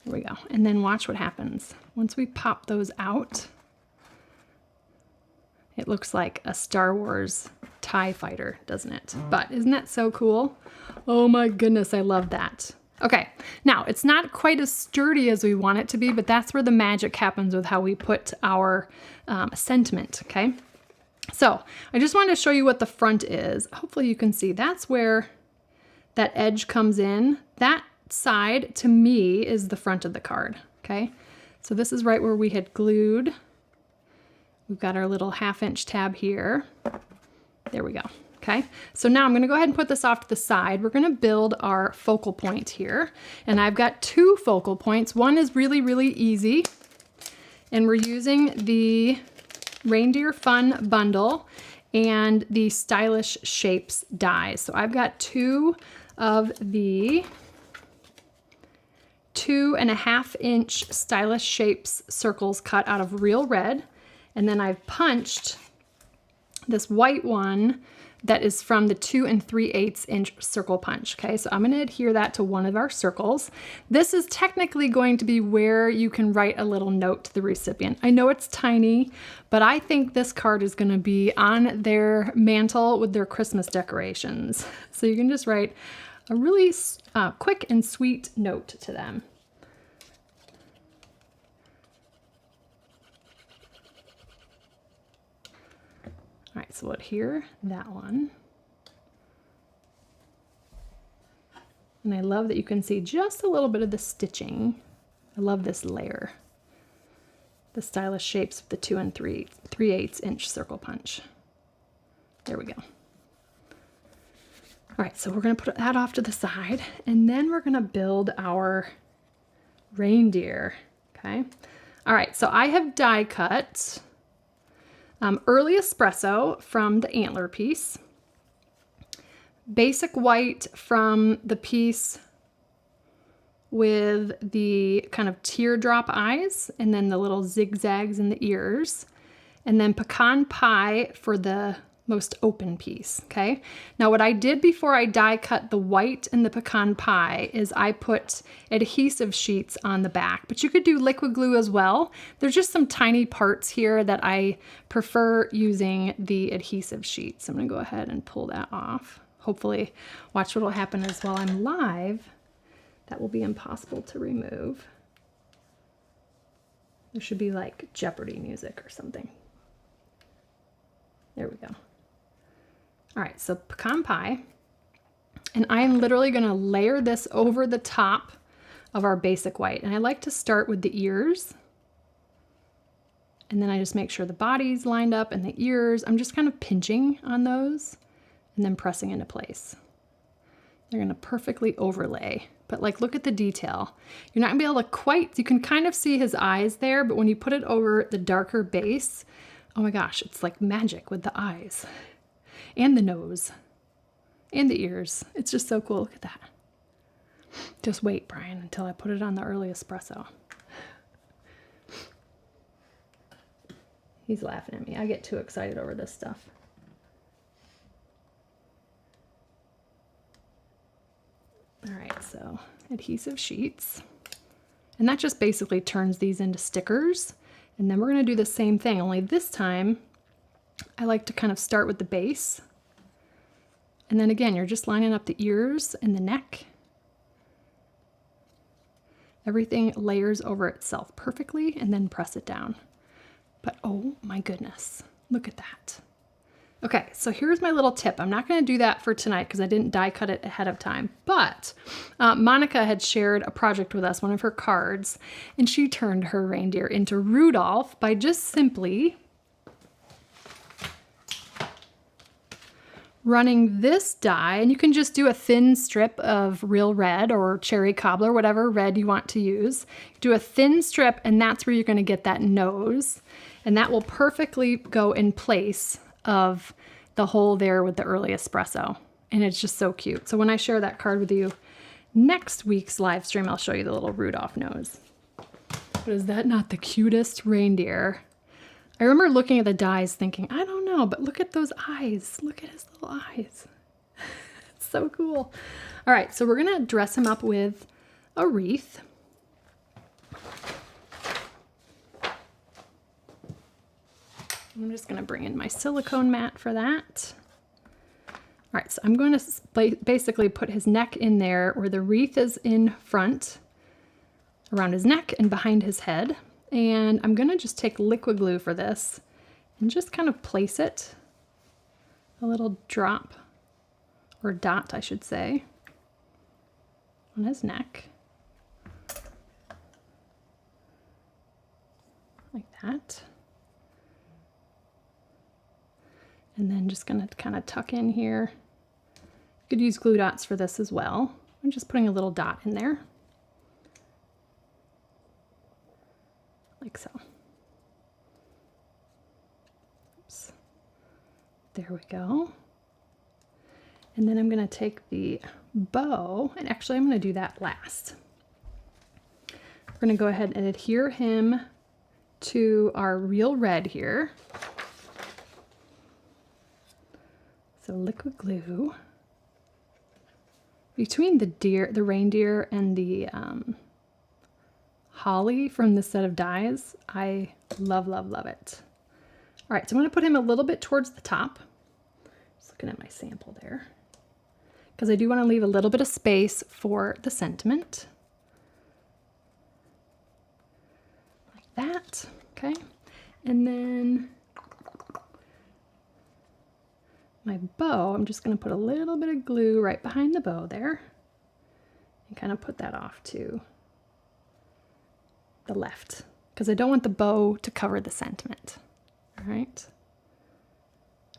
There we go. And then watch what happens. Once we pop those out, it looks like a Star Wars TIE fighter, doesn't it? But isn't that so cool? Oh my goodness, I love that. Okay, now it's not quite as sturdy as we want it to be, but that's where the magic happens with how we put our sentiment, okay? So I just wanted to show you what the front is. Hopefully you can see that's where that edge comes in. That side to me is the front of the card, okay? So this is right where we had glued. We've got our little 1/2 inch tab here. There we go, okay? So now I'm gonna go ahead and put this off to the side. We're gonna build our focal point here. And I've got 2 focal points. One is really, really easy. And we're using the Reindeer Fun bundle and the Stylish Shapes dies. So I've got 2 of the 2.5-inch Stylish Shapes circles cut out of real red. And then I've punched this white one that is from the 2 3/8-inch circle punch. Okay, so I'm going to adhere that to one of our circles. This is technically going to be where you can write a little note to the recipient. I know it's tiny, but I think this card is going to be on their mantle with their Christmas decorations. So you can just write a really quick and sweet note to them. All right, so we'll adhere that one. And I love that you can see just a little bit of the stitching. I love this layer. The Stylish Shapes of the 2 3/8-inch circle punch. There we go. All right, so we're gonna put that off to the side, and then we're gonna build our reindeer, okay? All right, so I have die cut early espresso from the antler piece, basic white from the piece with the kind of teardrop eyes and then the little zigzags in the ears, and then pecan pie for the most open piece, okay? Now what I did before I die cut the white and the pecan pie is I put adhesive sheets on the back, but you could do liquid glue as well. There's just some tiny parts here that I prefer using the adhesive sheets. I'm gonna go ahead and pull that off. Hopefully, watch what will happen is while I'm live, that will be impossible to remove. There should be like Jeopardy music or something. There we go. All right, so pecan pie, and I'm literally gonna layer this over the top of our basic white. And I like to start with the ears, and then I just make sure the body's lined up and the ears, I'm just kind of pinching on those and then pressing into place. They're gonna perfectly overlay, but like, look at the detail. You're not gonna be able to quite, you can kind of see his eyes there, but when you put it over the darker base, oh my gosh, it's like magic with the eyes and the nose and the ears. It's just so cool. Look at that. Just wait, Brian, until I put it on the early espresso. He's laughing at me. I get too excited over this stuff. All right, so adhesive sheets. And that just basically turns these into stickers. And then we're gonna do the same thing, only this time I like to kind of start with the base. And then again, you're just lining up the ears and the neck. Everything layers over itself perfectly, and then press it down. But oh my goodness, look at that. Okay, so here's my little tip. I'm not gonna do that for tonight because I didn't die cut it ahead of time, but Monica had shared a project with us, one of her cards, and she turned her reindeer into Rudolph by just simply running this die, and you can just do a thin strip of real red or cherry cobbler, whatever red you want to use. Do a thin strip, and that's where you're gonna get that nose, and that will perfectly go in place of the hole there with the early espresso. And it's just so cute. So when I share that card with you next week's live stream, I'll show you the little Rudolph nose. But is that not the cutest reindeer? I remember looking at the dies thinking, I don't know, but look at those eyes. Look at his little eyes. It's so cool. All right, so we're gonna dress him up with a wreath. I'm just gonna bring in my silicone mat for that. All right, so I'm going to basically put his neck in there where the wreath is in front, around his neck and behind his head. And I'm gonna just take liquid glue for this and just kind of place it, a little drop, or dot, I should say, on his neck. Like that. And then just gonna kind of tuck in here. You could use glue dots for this as well. I'm just putting a little dot in there. Like so. Oops. There we go. And then I'm gonna take the bow, and actually I'm gonna do that last. We're gonna go ahead and adhere him to our real red here. So liquid glue. Between the reindeer and the holly from the set of dies, I love, love, love it. All right, so I'm gonna put him a little bit towards the top. Just looking at my sample there. Because I do wanna leave a little bit of space for the sentiment. Like that, okay? And then my bow, I'm just gonna put a little bit of glue right behind the bow there and kind of put that off to the left because I don't want the bow to cover the sentiment. All right.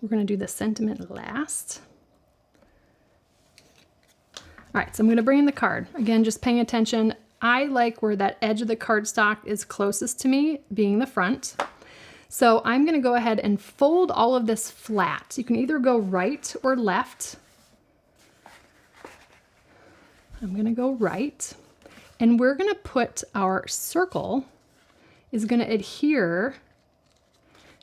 We're gonna do the sentiment last. All right, so I'm gonna bring in the card. Again, just paying attention. I like where that edge of the cardstock is closest to me, being the front. So I'm gonna go ahead and fold all of this flat. You can either go right or left. I'm gonna go right. And we're gonna put our circle is gonna adhere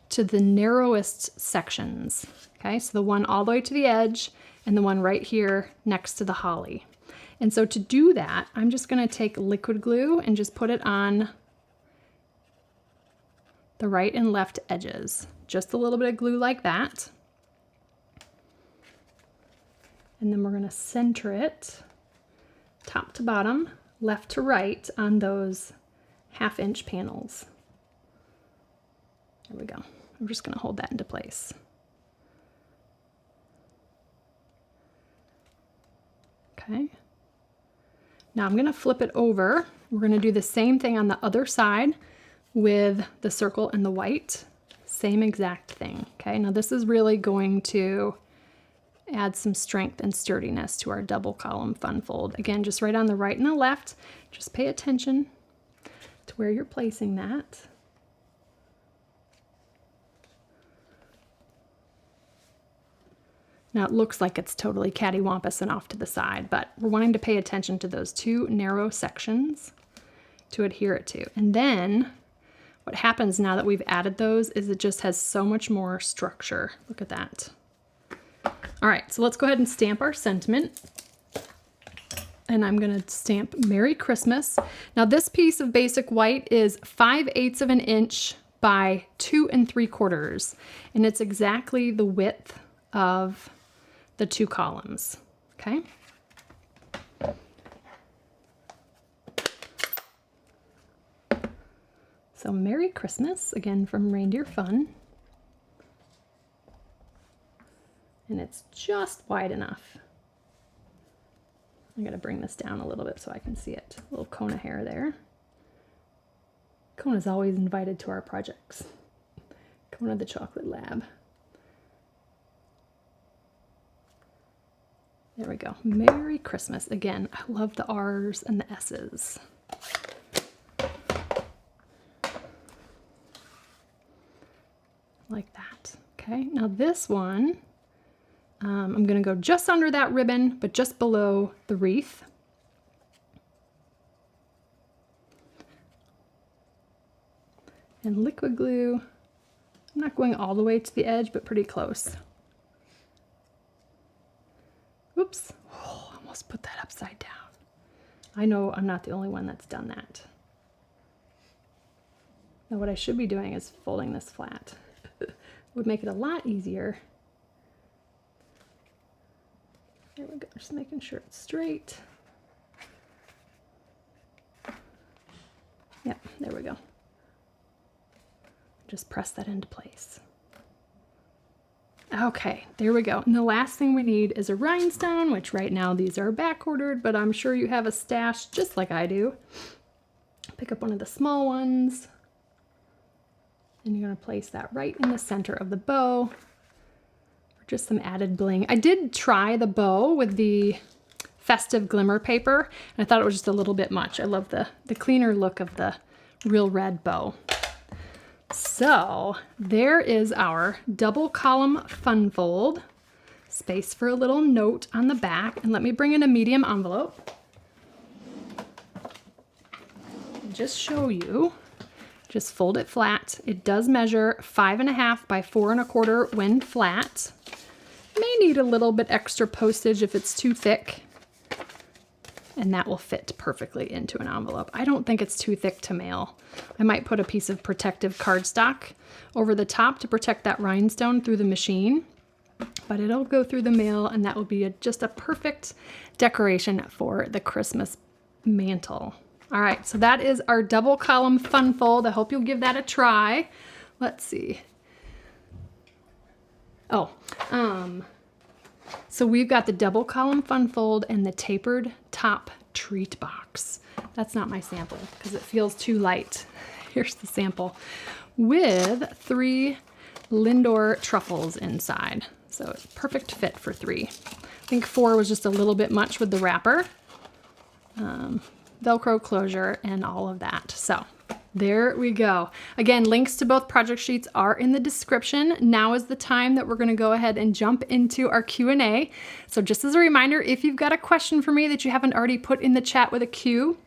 to the narrowest sections. Okay, so the one all the way to the edge and the one right here next to the holly. And so to do that, I'm just gonna take liquid glue and just put it on the right and left edges. Just a little bit of glue like that. And then we're gonna center it top to bottom, left to right on those 1/2 inch panels. There we go. I'm just gonna hold that into place. Okay. Now I'm gonna flip it over. We're gonna do the same thing on the other side with the circle and the white. Same exact thing, okay? Now this is really going to add some strength and sturdiness to our double column fun fold. Again, just right on the right and the left. Just pay attention to where you're placing that. Now it looks like it's totally cattywampus and off to the side, but we're wanting to pay attention to those two narrow sections to adhere it to. And then what happens now that we've added those is it just has so much more structure. Look at that. All right, so let's go ahead and stamp our sentiment. And I'm gonna stamp Merry Christmas. Now this piece of basic white is 5/8 of an inch by 2 3/4. And it's exactly the width of the two columns, okay? So Merry Christmas, again from Reindeer Fun. And it's just wide enough. I gotta bring this down a little bit so I can see it. A little Kona hair there. Kona's always invited to our projects. Kona the Chocolate Lab. There we go. Merry Christmas. Again, I love the R's and the S's. Like that. Okay, now this one, I'm gonna go just under that ribbon, but just below the wreath. And liquid glue, I'm not going all the way to the edge, but pretty close. Oops, oh, almost put that upside down. I know I'm not the only one that's done that. Now what I should be doing is folding this flat. Would make it a lot easier. There we go, just making sure it's straight. Yep, there we go. Just press that into place. Okay, there we go. And the last thing we need is a rhinestone, which right now these are back ordered, but I'm sure you have a stash just like I do. Pick up one of the small ones. And you're gonna place that right in the center of the bow for just some added bling. I did try the bow with the festive glimmer paper, and I thought it was just a little bit much. I love the cleaner look of the real red bow. So there is our double column fun fold. Space for a little note on the back. And let me bring in a medium envelope. just show you. Just fold it flat. It does measure 5.5 by 4.25 when flat. May need a little bit extra postage if it's too thick. And that will fit perfectly into an envelope. I don't think it's too thick to mail. I might put a piece of protective cardstock over the top to protect that rhinestone through the machine, but it'll go through the mail, and that will be just a perfect decoration for the Christmas mantle. All right, so that is our double column fun fold. I hope you'll give that a try. Let's see. So we've got the double column fun fold and the tapered top treat box. That's not my sample because it feels too light. Here's the sample with 3 Lindor truffles inside. So it's perfect fit for 3. I think 4 was just a little bit much with the wrapper, Velcro closure and all of that. So there we go. Again, links to both project sheets are in the description. Now is the time that we're going to go ahead and jump into our Q&A. So just as a reminder, if you've got a question for me that you haven't already put in the chat with a Q,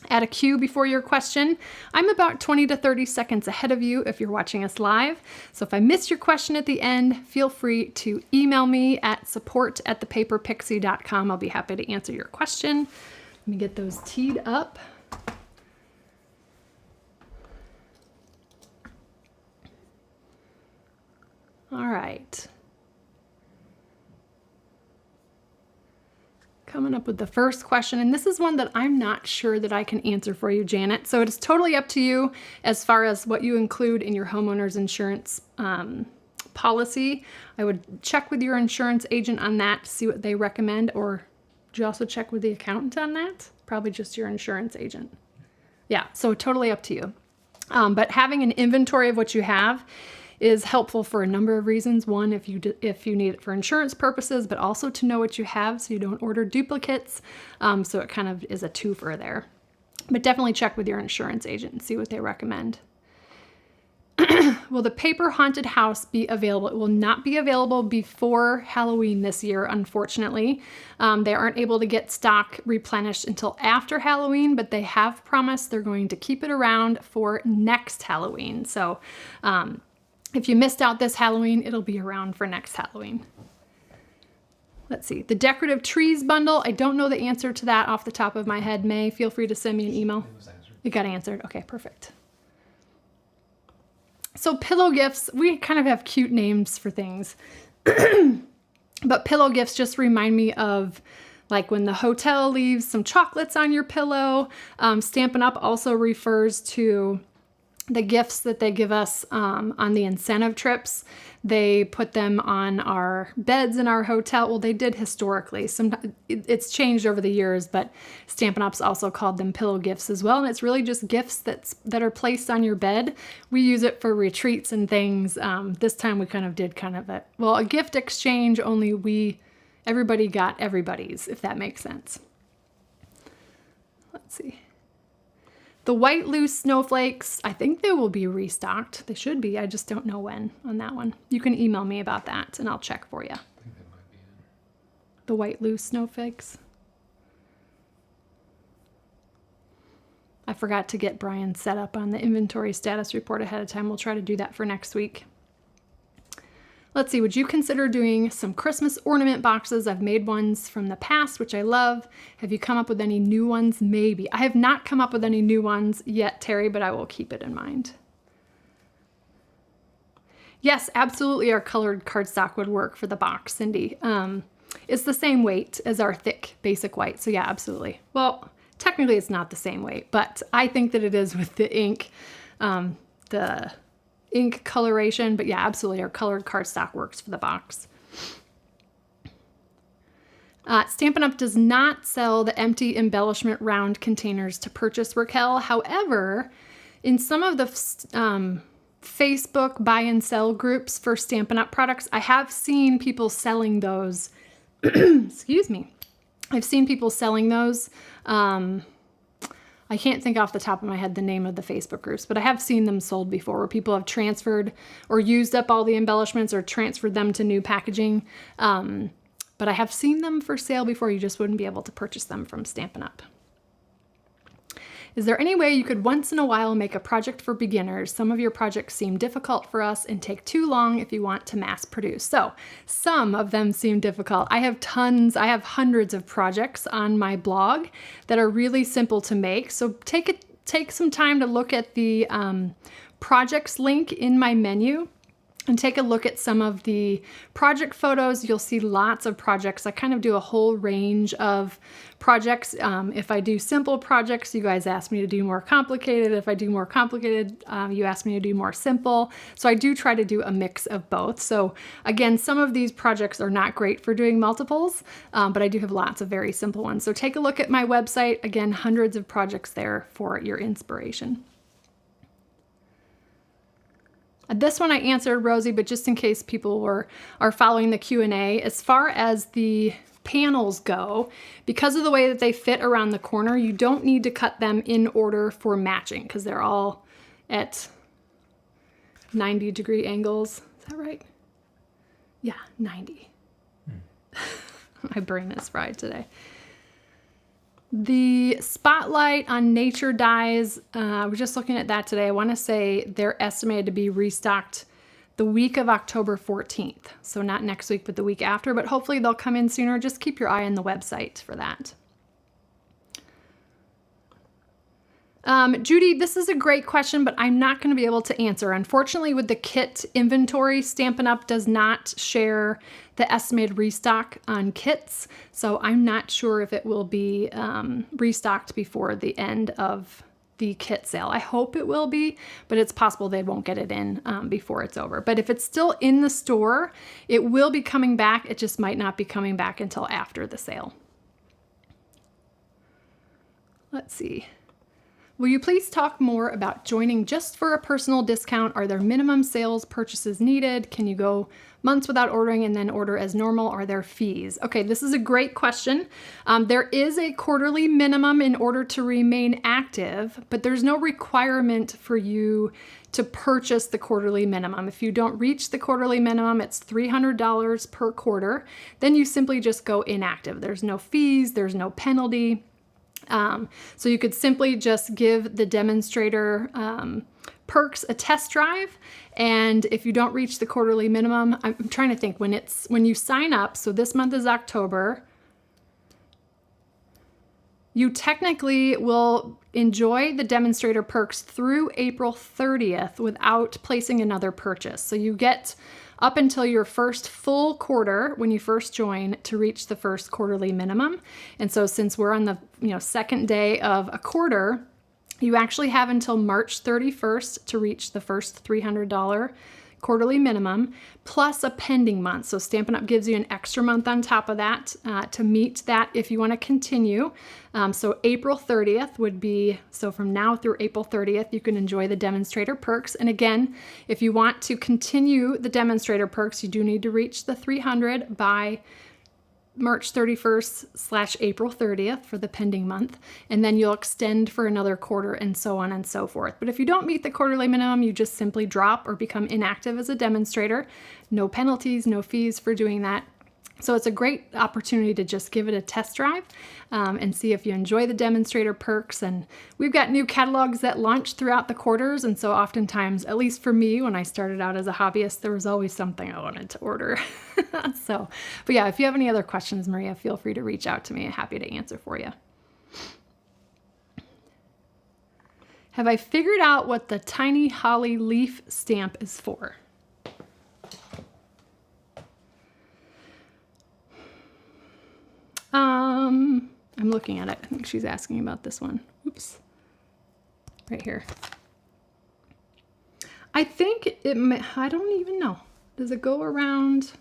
add a Q before your question. I'm about 20 to 30 seconds ahead of you if you're watching us live. So if I miss your question at the end, feel free to email me at support@thepaperpixie.com. I'll be happy to answer your question. Let me get those teed up. All right. Coming up with the first question, and this is one that I'm not sure that I can answer for you, Janet. So it is totally up to you as far as what you include in your homeowner's insurance policy. I would check with your insurance agent on that to see what they recommend, or do you also check with the accountant on that? Probably just your insurance agent. Yeah, so totally up to you. But having an inventory of what you have is helpful for a number of reasons. One, if you need it for insurance purposes, but also to know what you have so you don't order duplicates. So it kind of is a twofer there. But definitely check with your insurance agent and see what they recommend. Will the paper haunted house be available? It will not be available before Halloween this year, unfortunately. They aren't able to get stock replenished until after Halloween, but they have promised they're going to keep it around for next Halloween. So if you missed out this Halloween, it'll be around for next Halloween. Let's see, the decorative trees bundle. I don't know the answer to that off the top of my head. May, feel free to send me an email. It was answered. It got answered. Okay, perfect. So pillow gifts, we kind of have cute names for things. But pillow gifts just remind me of like when the hotel leaves some chocolates on your pillow. Stampin' Up! Also refers to the gifts that they give us on the incentive trips. They put them on our beds in our hotel. Well, they did historically. Sometimes it's changed over the years, but Stampin' Up's also called them pillow gifts as well. And it's really just gifts that are placed on your bed. We use it for retreats and things. This time we kind of did a gift exchange, only everybody got everybody's, if that makes sense. Let's see. The white loose snowflakes, I think they will be restocked. They should be. I just don't know when on that one. You can email me about that and I'll check for you. I think that might be it. The white loose snowflakes. I forgot to get Brian set up on the inventory status report ahead of time. We'll try to do that for next week. Let's see, would you consider doing some Christmas ornament boxes? I've made ones from the past, which I love. Have you come up with any new ones? Maybe. I have not come up with any new ones yet, Terry, but I will keep it in mind. Yes, absolutely, our colored cardstock would work for the box, Cindy. It's the same weight as our thick basic white, so yeah, absolutely. Well, technically it's not the same weight, but I think that it is with the ink, the ink coloration, but yeah, absolutely, our colored cardstock works for the box. Stampin' Up! Does not sell the empty embellishment round containers to purchase, Raquel. However, in some of the Facebook buy and sell groups for Stampin' Up! Products, I have seen people selling those. Excuse me. I've seen people selling those. I can't think off the top of my head the name of the Facebook groups, but I have seen them sold before where people have transferred or used up all the embellishments or transferred them to new packaging. But I have seen them for sale before. You just wouldn't be able to purchase them from Stampin' Up! Is there any way you could once in a while make a project for beginners? Some of your projects seem difficult for us and take too long if you want to mass produce. So some of them seem difficult. I have hundreds of projects on my blog that are really simple to make. So take some time to look at the projects link in my menu and take a look at some of the project photos. You'll see lots of projects. I kind of do a whole range of projects. If I do simple projects, you guys ask me to do more complicated. If I do more complicated, you ask me to do more simple. So I do try to do a mix of both. So again, some of these projects are not great for doing multiples, but I do have lots of very simple ones. So take a look at my website. Again, hundreds of projects there for your inspiration. This one I answered, Rosie, but just in case people are following the Q&A, as far as the panels go, because of the way that they fit around the corner, you don't need to cut them in order for matching because they're all at 90-degree angles. Is that right? Yeah, 90. My brain is fried today. The spotlight on nature dies, I was just looking at that today. I want to say they're estimated to be restocked the week of October 14th. So not next week, but the week after, but hopefully they'll come in sooner. Just keep your eye on the website for that. Judy, this is a great question, but I'm not going to be able to answer. Unfortunately, with the kit inventory, Stampin' Up! Does not share the estimated restock on kits, so I'm not sure if it will be restocked before the end of the kit sale. I hope it will be, but it's possible they won't get it in before it's over. But if it's still in the store, it will be coming back. It just might not be coming back until after the sale. Let's see. Will you please talk more about joining just for a personal discount? Are there minimum sales purchases needed? Can you go months without ordering and then order as normal? Are there fees? Okay, this is a great question. There is a quarterly minimum in order to remain active, but there's no requirement for you to purchase the quarterly minimum. If you don't reach the quarterly minimum, it's $300 per quarter. Then you simply just go inactive. There's no fees, there's no penalty. So you could simply just give the demonstrator perks a test drive, and if you don't reach the quarterly minimum, I'm trying to think when you sign up, so this month is October, you technically will enjoy the demonstrator perks through April 30th without placing another purchase. So you get up until your first full quarter when you first join to reach the first quarterly minimum. And so since we're on the second day of a quarter, you actually have until March 31st to reach the first $300 quarterly minimum, plus a pending month. So Stampin' Up! Gives you an extra month on top of that to meet that if you want to continue. So April 30th would be, so from now through April 30th, you can enjoy the demonstrator perks. And again, if you want to continue the demonstrator perks, you do need to reach the 300 by March 31st / April 30th for the pending month, and then you'll extend for another quarter and so on and so forth. But if you don't meet the quarterly minimum, you just simply drop or become inactive as a demonstrator. No penalties, no fees for doing that. So it's a great opportunity to just give it a test drive and see if you enjoy the demonstrator perks. And we've got new catalogs that launch throughout the quarters. And so oftentimes, at least for me, when I started out as a hobbyist, there was always something I wanted to order. But yeah, if you have any other questions, Maria, feel free to reach out to me. I'm happy to answer for you. Have I figured out what the tiny holly leaf stamp is for? I'm looking at it. I think she's asking about this one. Oops. Right here. I think it may, I don't even know. Does it go around?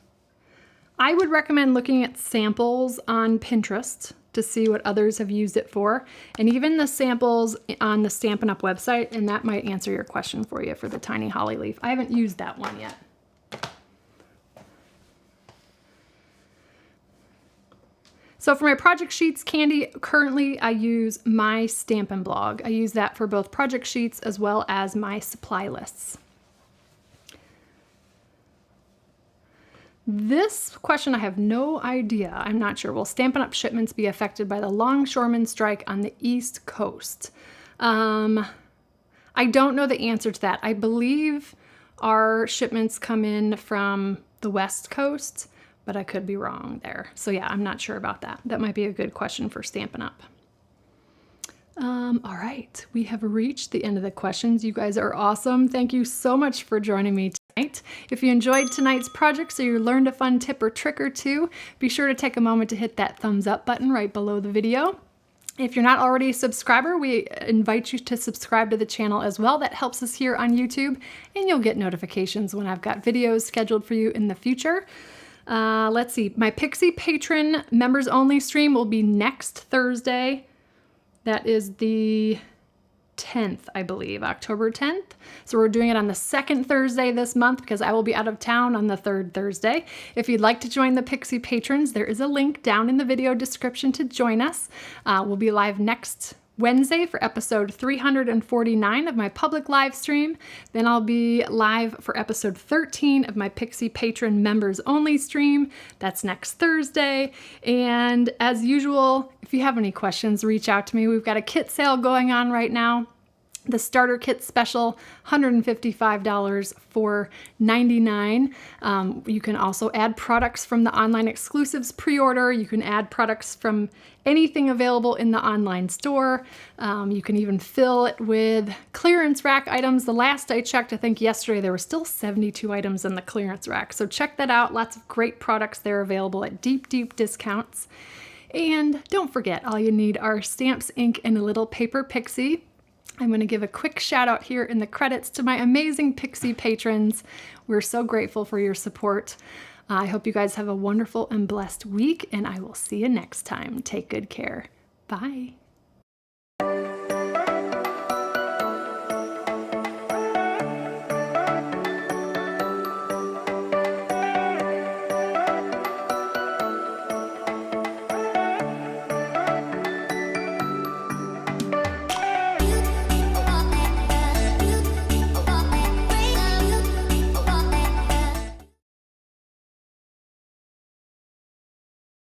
I would recommend looking at samples on Pinterest to see what others have used it for, and even the samples on the Stampin' Up! Website, and that might answer your question for you for the tiny holly leaf. I haven't used that one yet. So for my project sheets, Candy, currently I use my Stampin' blog. I use that for both project sheets as well as my supply lists. This question I have no idea. I'm not sure. Will Stampin' Up! Shipments be affected by the longshoremen strike on the East Coast? I don't know the answer to that. I believe our shipments come in from the West Coast, but I could be wrong there. So yeah, I'm not sure about that. That might be a good question for Stampin' Up. All right, we have reached the end of the questions. You guys are awesome. Thank you so much for joining me tonight. If you enjoyed tonight's project, so you learned a fun tip or trick or two, be sure to take a moment to hit that thumbs up button right below the video. If you're not already a subscriber, we invite you to subscribe to the channel as well. That helps us here on YouTube, and you'll get notifications when I've got videos scheduled for you in the future. Let's see, my Pixie Patron members only stream will be next Thursday. That is the 10th, I believe, October 10th. So we're doing it on the second Thursday this month because I will be out of town on the third Thursday. If you'd like to join the Pixie Patrons, there is a link down in the video description to join us. We'll be live next Wednesday for episode 349 of my public live stream. Then I'll be live for episode 13 of my Pixie Patron members only stream. That's next Thursday. And as usual, if you have any questions, reach out to me. We've got a kit sale going on right now. The starter kit special, $155 for $99. You can also add products from the online exclusives pre-order. You can add products from anything available in the online store. You can even fill it with clearance rack items. The last I checked, I think yesterday, there were still 72 items in the clearance rack. So check that out. Lots of great products there available at deep, deep discounts. And don't forget, all you need are stamps, ink, and a little paper pixie. I'm going to give a quick shout out here in the credits to my amazing Pixie patrons. We're so grateful for your support. I hope you guys have a wonderful and blessed week, and I will see you next time. Take good care. Bye.